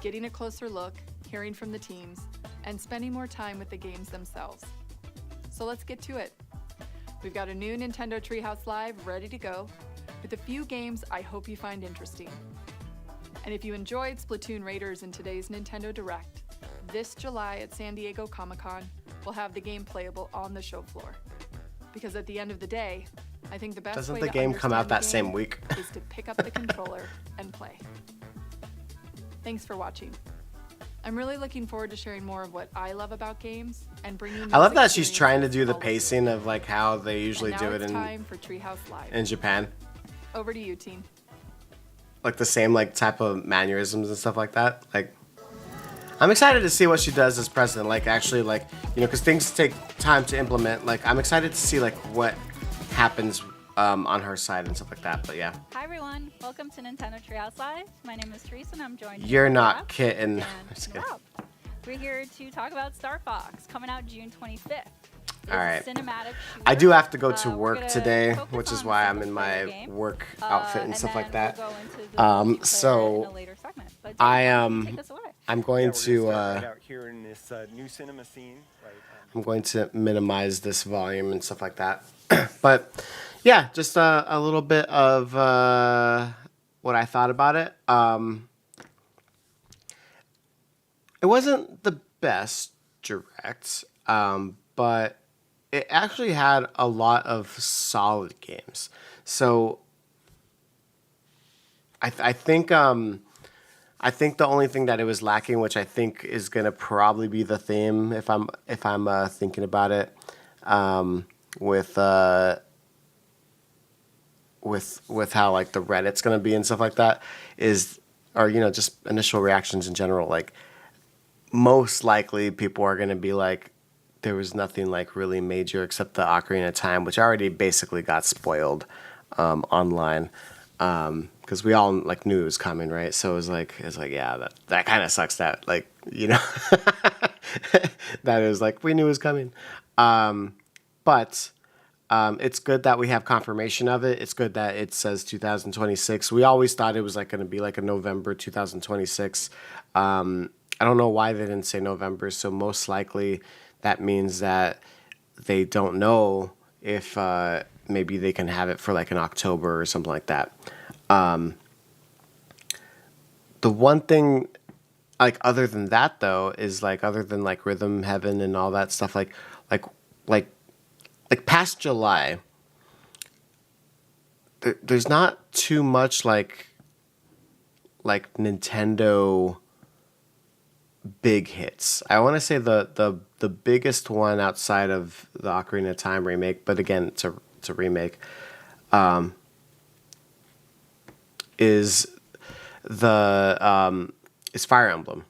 Getting a closer look, hearing from the teams, and spending more time with the games themselves. So let's get to it. We've got a new Nintendo Treehouse Live ready to go, with a few games I hope you find interesting. And if you enjoyed Splatoon Raiders in today's Nintendo Direct, this July at San Diego Comic-Con, we'll have the game playable on the show floor. Because at the end of the day, I think the best Doesn't way the to game come out understand the that same game week? is to pick up the controller and play. Thanks for watching. I'm really looking forward to sharing more of what I love about games and bringing. I love those that she's trying to do the experiences pacing of like how they usually And do now it it's in time for Treehouse Live. Japan. Over to you, team. Like the same like type of mannerisms and stuff like that. Like I'm excited to see what she does as president. Like actually like, you know, because things take time to implement. Like I'm excited to see like what happens on her side and stuff like that. But yeah, Hi everyone, welcome to Nintendo Treehouse Live. My name is Teresa and I'm joined you're by not Rob kidding. and Rob. We're here to talk about Star Fox, coming out June 25th. It's All a right. cinematic I shooter. do have to go to We're work gonna today, focus which is on why the I'm in my single-player game. work outfit and stuff like that. We'll go into the multiplayer in a So later segment. But I take us away. I'm going to right out here in this new cinema scene. Right, I'm going to minimize this volume and stuff like that. But yeah, just a little bit of what I thought about it. It wasn't the best direct, but it actually had a lot of solid games. So I think the only thing that it was lacking, which I think is gonna probably be the theme if I'm thinking about it, with how like the Reddit's gonna be and stuff like that is, or you know, just initial reactions in general. Like most likely people are gonna be like, there was nothing like really major except the Ocarina of Time, which already basically got spoiled online. Because we all like knew it was coming, right? So it was like yeah, that kind of sucks. That like, you know, that it was like we knew it was coming. But it's good that we have confirmation of it. It's good that it says 2026. We always thought it was like going to be like a November 2026. I don't know why they didn't say November. So most likely that means that they don't know if maybe they can have it for like in October or something like that. The one thing, like other than that though, is like other than like Rhythm Heaven and all that stuff, like past July, there's not too much like Nintendo big hits. I want to say the biggest one outside of the Ocarina of Time remake, but again, it's a remake, is Fire Emblem.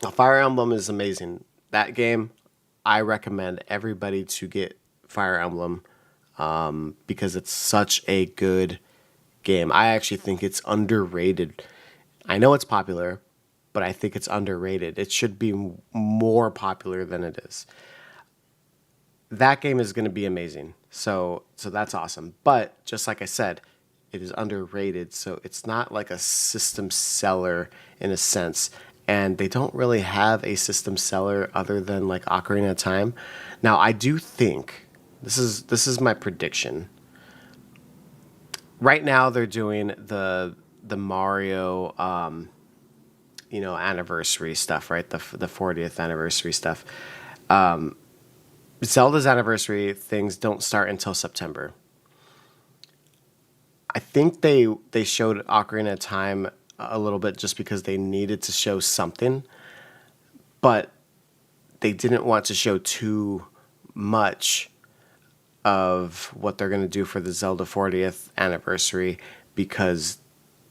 Now, Fire Emblem is amazing. That game, I recommend everybody to get Fire Emblem because it's such a good game. I actually think it's underrated. I know it's popular, but I think it's underrated. It should be more popular than it is. That game is going to be amazing. So that's awesome. But just like I said, it is underrated. So it's not like a system seller in a sense. And they don't really have a system seller other than like Ocarina of Time. Now, I do think, this is my prediction. Right now they're doing the Mario anniversary stuff, right? The 40th anniversary stuff. Zelda's anniversary things don't start until September. I think they showed Ocarina of Time a little bit just because they needed to show something, but they didn't want to show too much of what they're going to do for the Zelda 40th anniversary because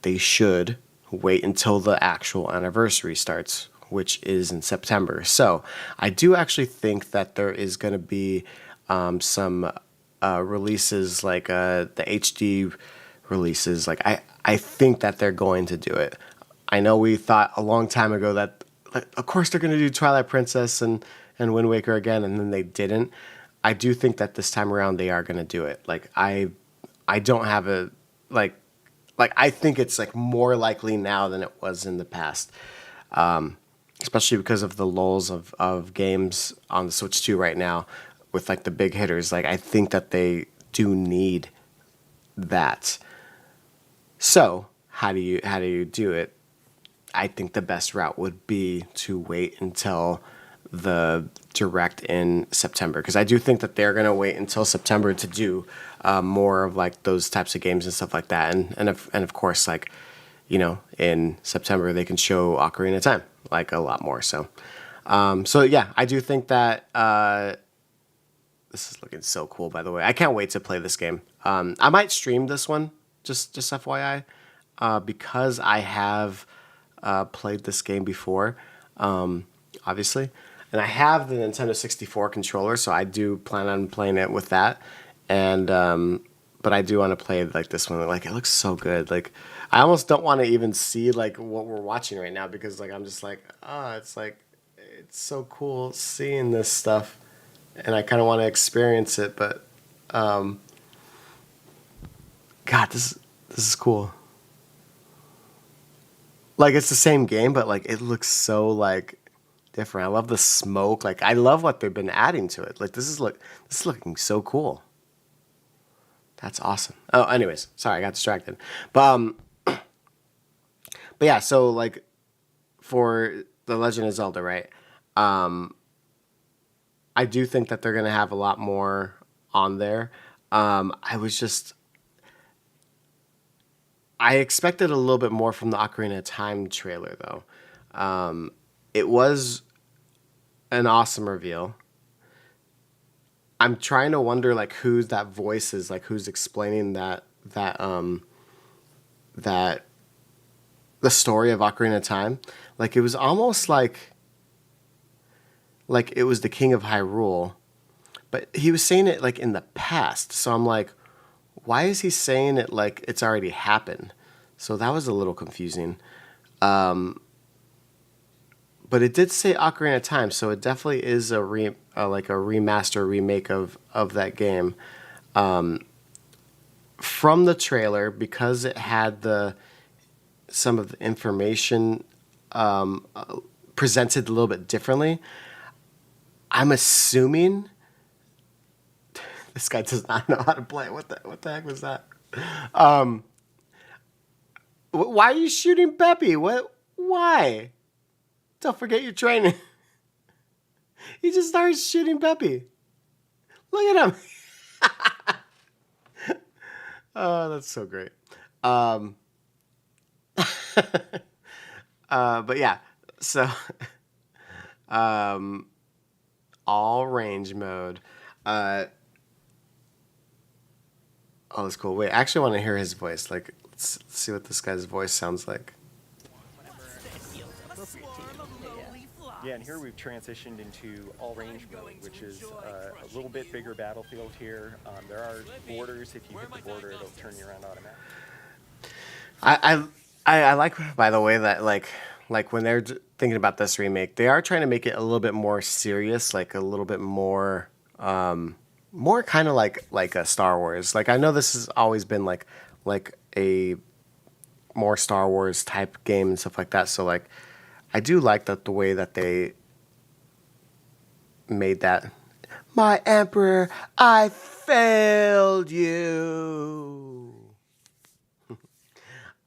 they should wait until the actual anniversary starts, which is in September. So I do actually think that there is going to be some releases like the HD releases. Like I think that they're going to do it. I know we thought a long time ago that of course they're going to do Twilight Princess and Wind Waker again, and then they didn't. I do think that this time around they are going to do it. Like I don't have a like I think it's like more likely now than it was in the past, especially because of the lulls of games on the Switch 2 right now with like the big hitters. Like I think that they do need that. So how do you do it? I think the best route would be to wait until the direct in September, because I do think that they're gonna wait until September to do more of like those types of games and stuff like that, and of course, like, you know, in September they can show Ocarina of Time like a lot more. So yeah, I do think that this is looking so cool. By the way, I can't wait to play this game. I might stream this one, just FYI, because I have played this game before, obviously. And I have the Nintendo 64 controller, so I do plan on playing it with that. And but I do want to play like this one. Like it looks so good. Like I almost don't want to even see like what we're watching right now because like I'm just like, it's so cool seeing this stuff, and I kind of want to experience it. But God, this is cool. Like it's the same game, but like it looks so like different. I love the smoke. Like I love what they've been adding to it. Like this is looking so cool. That's awesome. Oh, anyways, sorry, I got distracted. But yeah, so like for The Legend of Zelda, right? I do think that they're gonna have a lot more on there. I expected a little bit more from the Ocarina of Time trailer, though. It was an awesome reveal. I'm trying to wonder like who's that voice is, like who's explaining that the story of Ocarina of Time. Like it was almost like it was the King of Hyrule, but he was saying it like in the past. So I'm like, why is he saying it like it's already happened? So that was a little confusing. But it did say Ocarina of Time, so it definitely is a remaster, remake of that game. From the trailer, because it had some of the information presented a little bit differently, I'm assuming This guy does not know how to play. What the heck was that? Why are you shooting Peppy? What? Why? Don't forget your training. He just starts shooting Peppy. Look at him. Oh, that's so great. But yeah, so all range mode. Oh, that's cool. Wait, I actually want to hear his voice. Like, let's see what this guy's voice sounds like. Yeah, and here we've transitioned into all-range mode, which is a little bit bigger battlefield here. There are borders. If you hit the border, it'll turn you around automatically. I like, by the way, that like when they're thinking about this remake, they are trying to make it a little bit more serious, like a little bit more, more kind of like a Star Wars. Like I know this has always been like a more Star Wars type game and stuff like that. So like, I do like that the way that they made that. My Emperor, I failed you.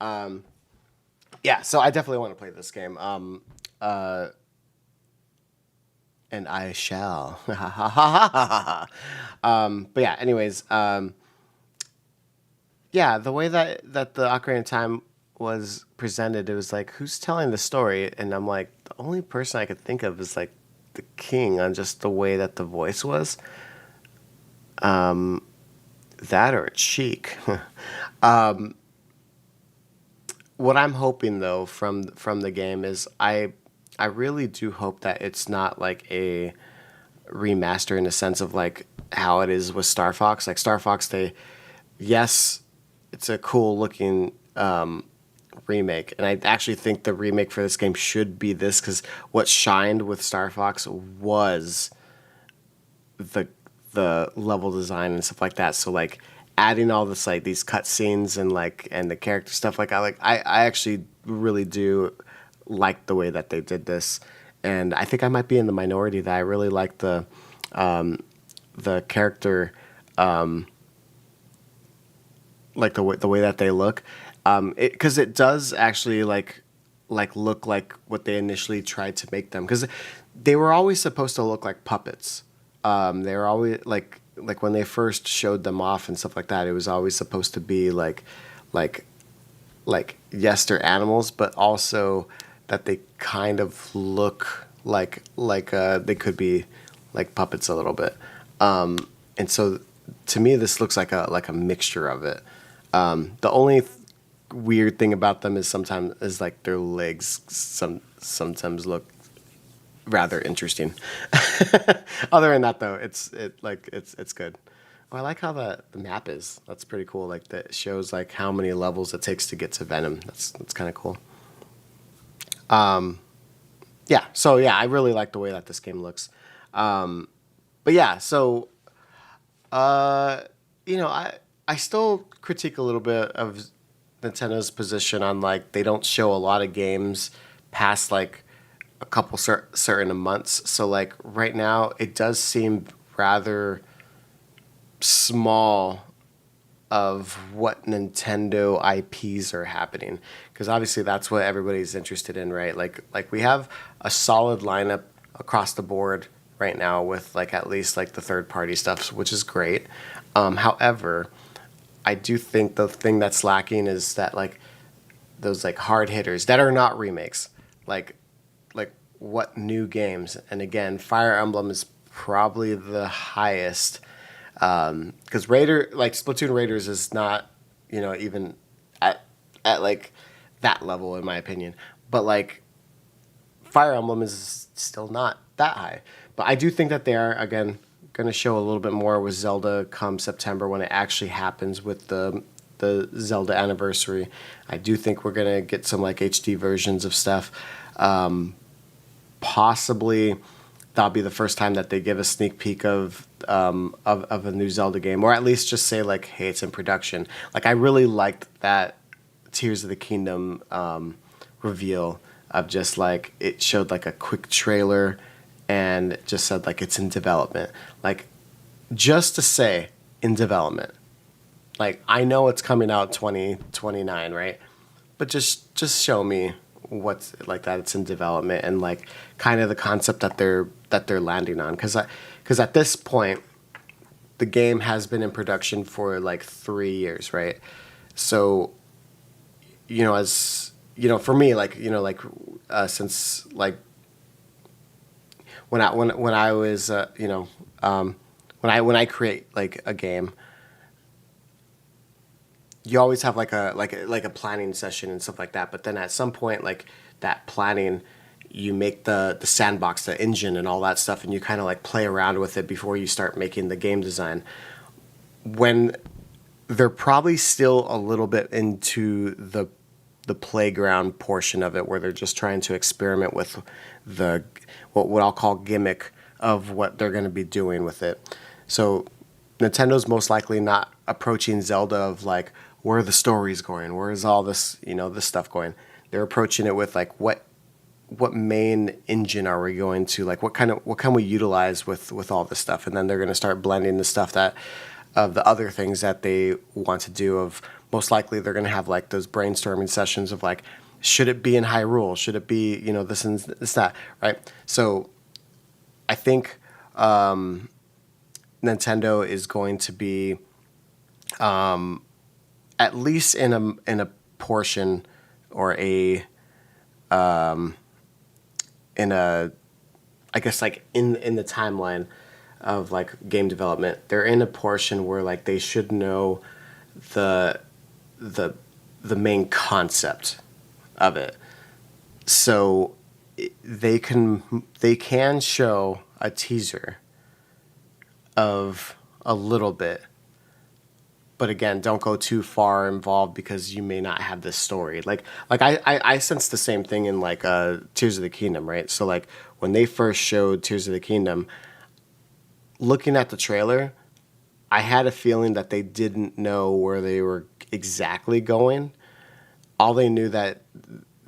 Yeah, so I definitely want to play this game. And I shall. But yeah, anyways, yeah, the way that the Ocarina of Time was presented, it was like, who's telling the story? And I'm like, the only person I could think of is like the king, on just the way that the voice was. That or a Sheik. What I'm hoping though from the game is I really do hope that it's not like a remaster in the sense of like how it is with Star Fox. Like Star Fox, yes, it's a cool looking remake, and I actually think the remake for this game should be this, because what shined with Star Fox was the level design and stuff like that. So like adding all this like these cutscenes and the character stuff, like I actually really do like the way that they did this, and I think I might be in the minority that I really like the character, like the way that they look. Because it does actually like look like what they initially tried to make them, because they were always supposed to look like puppets. They were always like when they first showed them off and stuff like that, it was always supposed to be like yes, they're animals, but also that they kind of look like they could be like puppets a little bit. And so to me, this looks like a mixture of it. The only weird thing about them is sometimes like their legs sometimes look rather interesting. Other than that though, it's good. Oh, I like how the map is. That's pretty cool. Like that shows like how many levels it takes to get to Venom. That's kind of cool. Yeah. So yeah, I really like the way that this game looks. But yeah, so you know, I still critique a little bit of Nintendo's position on like they don't show a lot of games past like a couple certain months. So like right now it does seem rather small of what Nintendo IPs are happening, because obviously that's what everybody's interested in, right? Like we have a solid lineup across the board right now with like at least like the third party stuff, which is great. However, I do think the thing that's lacking is that like those like hard hitters that are not remakes, like what new games. And again, Fire Emblem is probably the highest, because Splatoon Raiders is not, you know, even at like that level in my opinion, but like Fire Emblem is still not that high. But I do think that they are again going to show a little bit more with Zelda come September when it actually happens with the Zelda anniversary. I do think we're going to get some like HD versions of stuff. Possibly that'll be the first time that they give a sneak peek of a new Zelda game, or at least just say like, hey, it's in production. Like I really liked that Tears of the Kingdom reveal of just like it showed like a quick trailer and just said like it's in development. Like just to say in development. Like, I know it's coming out 2029, right? But just show me what's like that it's in development and like kind of the concept that they're landing on. Because at this point, the game has been in production for like 3 years, right? So, as for me, since like when I was when I create like a game, you always have like a planning session and stuff like that. But then at some point, like that planning, you make the sandbox, the engine, and all that stuff, and you kind of like play around with it before you start making the game design. When they're probably still a little bit into the playground portion of it, where they're just trying to experiment with the what I'll call gimmick of what they're going to be doing with it. So Nintendo's most likely not approaching Zelda of like, where are the stories going? Where is all this, this stuff going? They're approaching it with like, what main engine are we going to, like, what can we utilize with all this stuff? And then they're going to start blending the stuff of the other things that they want to do. Of most likely they're going to have like those brainstorming sessions of like, should it be in Hyrule? Should it be, this and this, that, right? So I think Nintendo is going to be at least in a portion or in a, I guess like in the timeline of like game development, they're in a portion where like they should know the main concept of it. So they can show a teaser of a little bit, but again, don't go too far involved because you may not have this story. Like I sense the same thing in like Tears of the Kingdom, right? So like when they first showed Tears of the Kingdom, looking at the trailer, I had a feeling that they didn't know where they were exactly going. All they knew that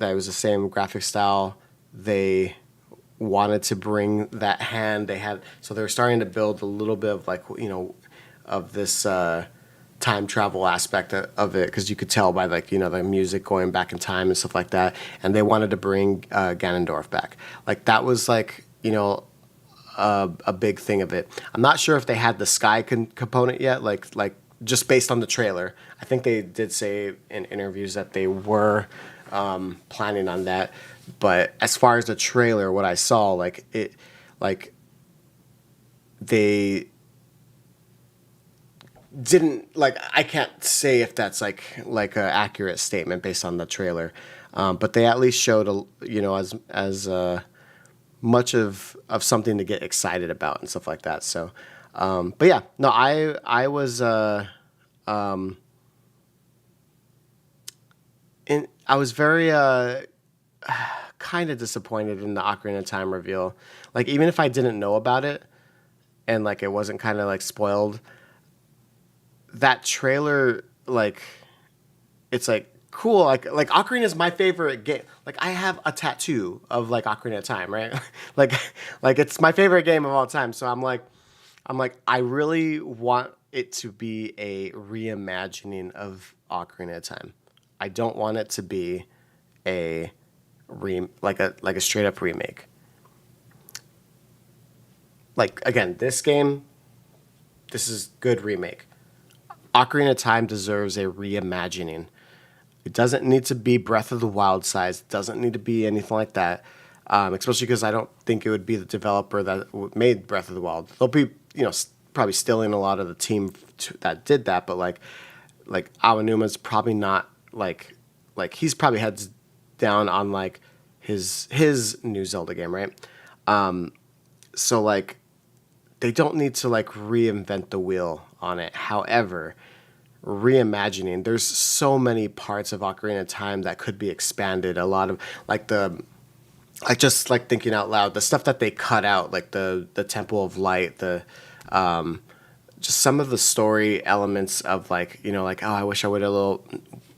it was the same graphic style. They wanted to bring that hand they had, so they were starting to build a little bit of like of this time travel aspect of it, because you could tell by like the music going back in time and stuff like that. And they wanted to bring Ganondorf back. Like that was like a big thing of it. I'm not sure if they had the sky component yet, like just based on the trailer. I think they did say in interviews that they were planning on that. But as far as the trailer, what I saw, they didn't, like, I can't say if that's like an accurate statement based on the trailer. But they at least showed as much of something to get excited about and stuff like that. So, but yeah, no, I was I was very kind of disappointed in the Ocarina of Time reveal. Like, even if I didn't know about it and like it wasn't kind of like spoiled, that trailer, like, it's like cool. Like Ocarina is my favorite game. Like, I have a tattoo of like Ocarina of Time, right? like it's my favorite game of all time. So I'm like, I really want it to be a reimagining of Ocarina of Time. I don't want it to be a straight up remake. Like, again, this game, this is good remake. Ocarina of Time deserves a reimagining. It doesn't need to be Breath of the Wild size. It doesn't need to be anything like that. Especially because I don't think it would be the developer that made Breath of the Wild. They'll be, probably stealing a lot of the team that did that. But like Aonuma's probably not like he's probably heads down on like his new Zelda game, right? So like they don't need to like reinvent the wheel on it. However, reimagining, there's so many parts of Ocarina of Time that could be expanded. A lot of just thinking out loud, the stuff that they cut out, like the Temple of Light, just some of the story elements of oh, I wish I would have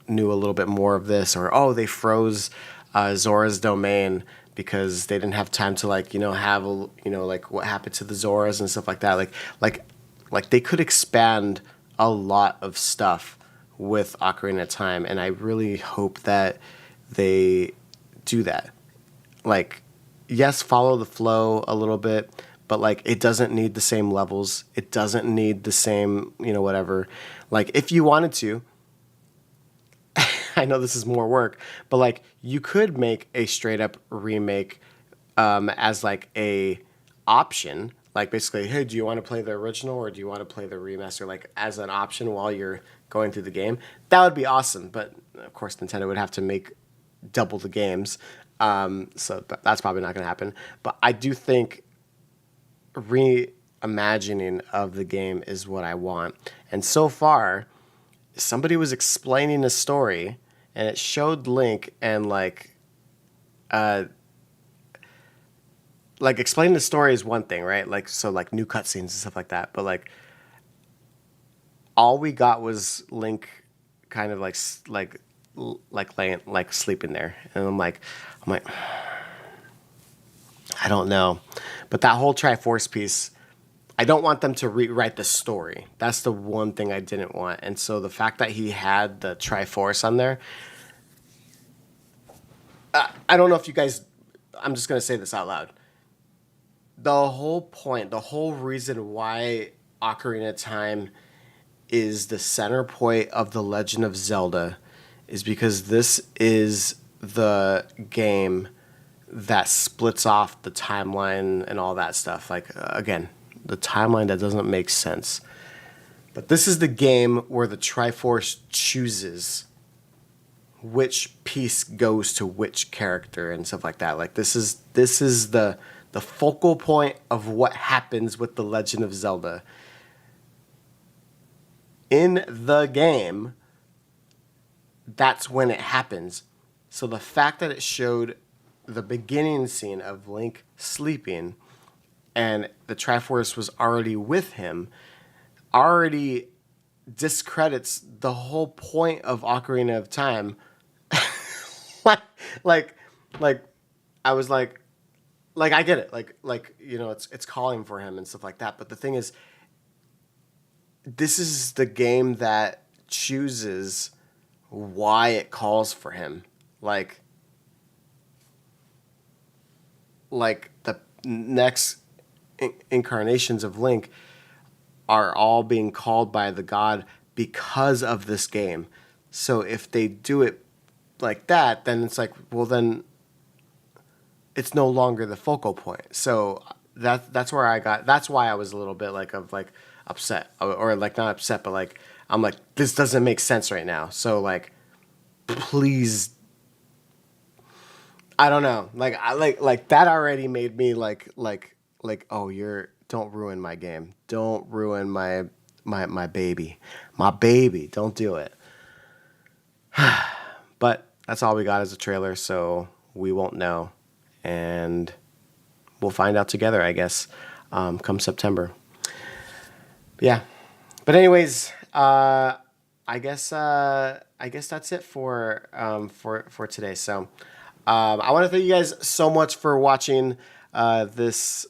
knew a little bit more of this, or oh, they froze Zora's domain because they didn't have time to have what happened to the Zoras and stuff like that. Like Like they could expand a lot of stuff with Ocarina of Time, and I really hope that they do that. Like, yes, follow the flow a little bit, but like it doesn't need the same levels. It doesn't need the same, whatever. Like if you wanted to, I know this is more work, but like you could make a straight up remake as like a option. Like basically, hey, do you want to play the original or do you want to play the remaster? Like as an option while you're going through the game, that would be awesome. But of course, Nintendo would have to make double the games, so that's probably not going to happen. But I do think reimagining of the game is what I want. And so far, somebody was explaining a story, and it showed Link and like explaining the story is one thing, right? Like, so like new cutscenes and stuff like that. But like, all we got was Link kind of like laying, like sleeping there. And I'm like, I don't know. But that whole Triforce piece, I don't want them to rewrite the story. That's the one thing I didn't want. And so the fact that he had the Triforce on there, I don't know if you guys, I'm just going to say this out loud. The whole point, the whole reason why Ocarina of Time is the center point of The Legend of Zelda is because this is the game that splits off the timeline and all that stuff. Like, again, the timeline that doesn't make sense. But this is the game where the Triforce chooses which piece goes to which character and stuff like that. Like, this is the focal point of what happens with The Legend of Zelda. In the game, that's when it happens. So the fact that it showed the beginning scene of Link sleeping and the Triforce was already with him already discredits the whole point of Ocarina of Time. like I was like I get it. Like it's calling for him and stuff like that. But the thing is, this is the game that chooses why it calls for him. Like the next incarnations of Link are all being called by the god because of this game. So if they do it like that, then it's like, well, then it's no longer the focal point. So that's why I was a little bit upset, or like not upset, but like I'm like, this doesn't make sense right now. So like, please, I don't know, like that already made me like oh, don't ruin my game, don't ruin my baby, don't do it. But that's all we got as a trailer, so we won't know, and we'll find out together, I guess, come September. Yeah, but anyways, I guess that's it for today. So I want to thank you guys so much for watching this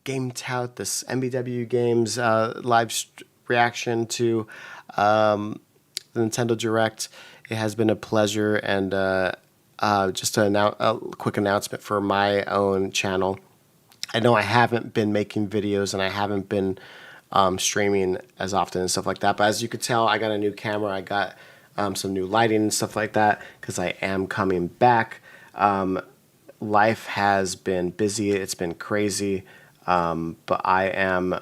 Game Tout, this MBW Games live reaction to the Nintendo Direct. It has been a pleasure, and just to announce a quick announcement for my own channel. I know I haven't been making videos and I haven't been streaming as often and stuff like that, but as you could tell, I got a new camera, I got some new lighting and stuff like that, because I am coming back. Life has been busy, it's been crazy, but I am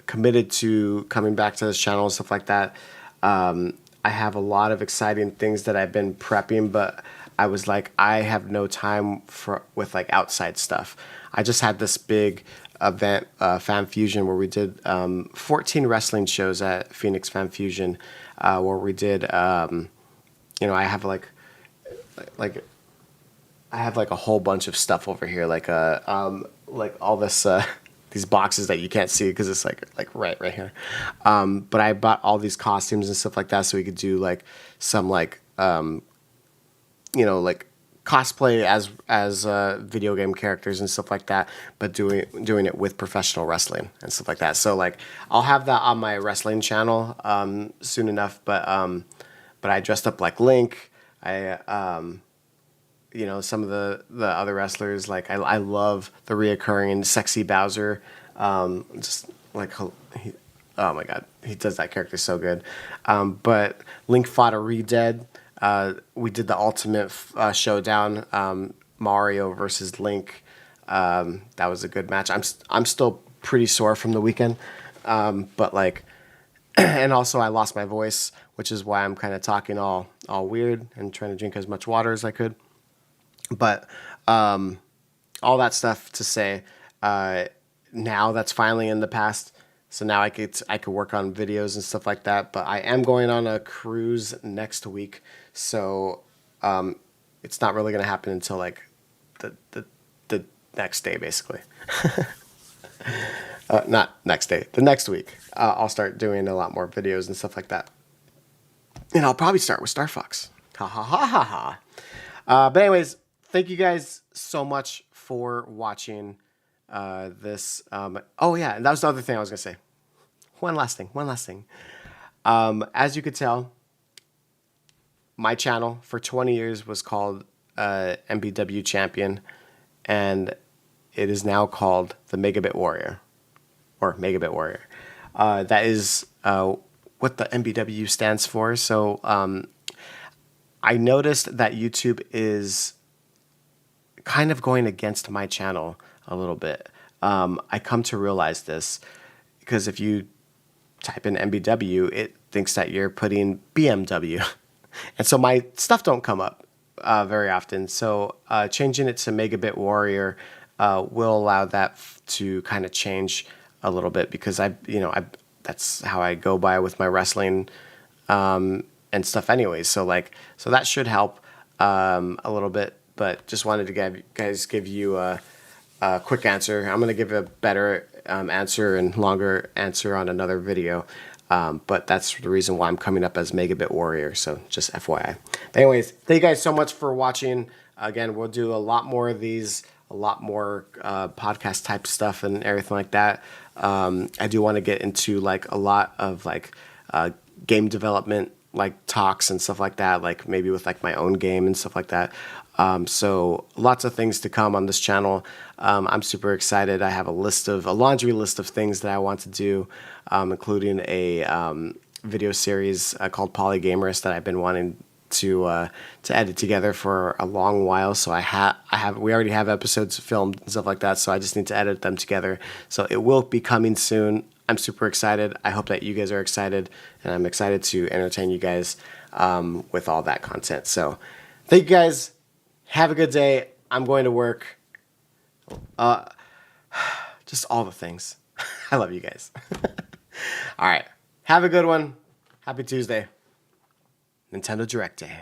committed to coming back to this channel and stuff like that. I have a lot of exciting things that I've been prepping, but I was like, I have no time with like outside stuff. I just had this big event, Fan Fusion, where we did 14 wrestling shows at Phoenix Fan Fusion, where we did, I have I have like a whole bunch of stuff over here, like all this these boxes that you can't see because it's like right here. But I bought all these costumes and stuff like that so we could do like some like cosplay as video game characters and stuff like that, but doing it with professional wrestling and stuff like that. So like I'll have that on my wrestling channel soon enough. But I dressed up like Link. I you know, some of the other wrestlers, like I love the reoccurring Sexy Bowser. Just like he, oh my god, he does that character so good. But Link fought a Re-Dead. We did the Ultimate Showdown, Mario versus Link. That was a good match. I'm still pretty sore from the weekend, but like, and also I lost my voice, which is why I'm kind of talking all weird and trying to drink as much water as I could. But all that stuff to say, now that's finally in the past. So now I could work on videos and stuff like that. But I am going on a cruise next week, so it's not really gonna happen until like the next day, basically. Not next day, the next week. I'll start doing a lot more videos and stuff like that. And I'll probably start with Star Fox. Ha ha ha ha ha. But anyways, thank you guys so much for watching this. Oh yeah, and that was the other thing I was gonna say. One last thing. As you could tell, my channel for 20 years was called MBW Champion, and it is now called the Megabit Warrior, or Megabit Warrior. That is what the MBW stands for. So I noticed that YouTube is kind of going against my channel a little bit. I come to realize this because if you type in MBW, it thinks that you're putting BMW. And so my stuff don't come up very often. So changing it to Megabit Warrior will allow that to kind of change a little bit, because that's how I go by with my wrestling and stuff anyways. So that should help a little bit. But just wanted to give you a quick answer. I'm going to give a better answer and longer answer on another video. But that's the reason why I'm coming up as Megabit Warrior. So just FYI. Anyways, thank you guys so much for watching. Again, we'll do a lot more of these, a lot more podcast type stuff and everything like that. I do want to get into like a lot of like game development, like talks and stuff like that, like maybe with like my own game and stuff like that. So lots of things to come on this channel. I'm super excited. I have a laundry list of things that I want to do, including a video series called Polygamers that I've been wanting to edit together for a long while. So we already have episodes filmed and stuff like that. So I just need to edit them together. So it will be coming soon. I'm super excited. I hope that you guys are excited, and I'm excited to entertain you guys with all that content. So thank you guys. Have a good day. I'm going to work. Just all the things. I love you guys. All right. Have a good one. Happy Tuesday. Nintendo Direct Day.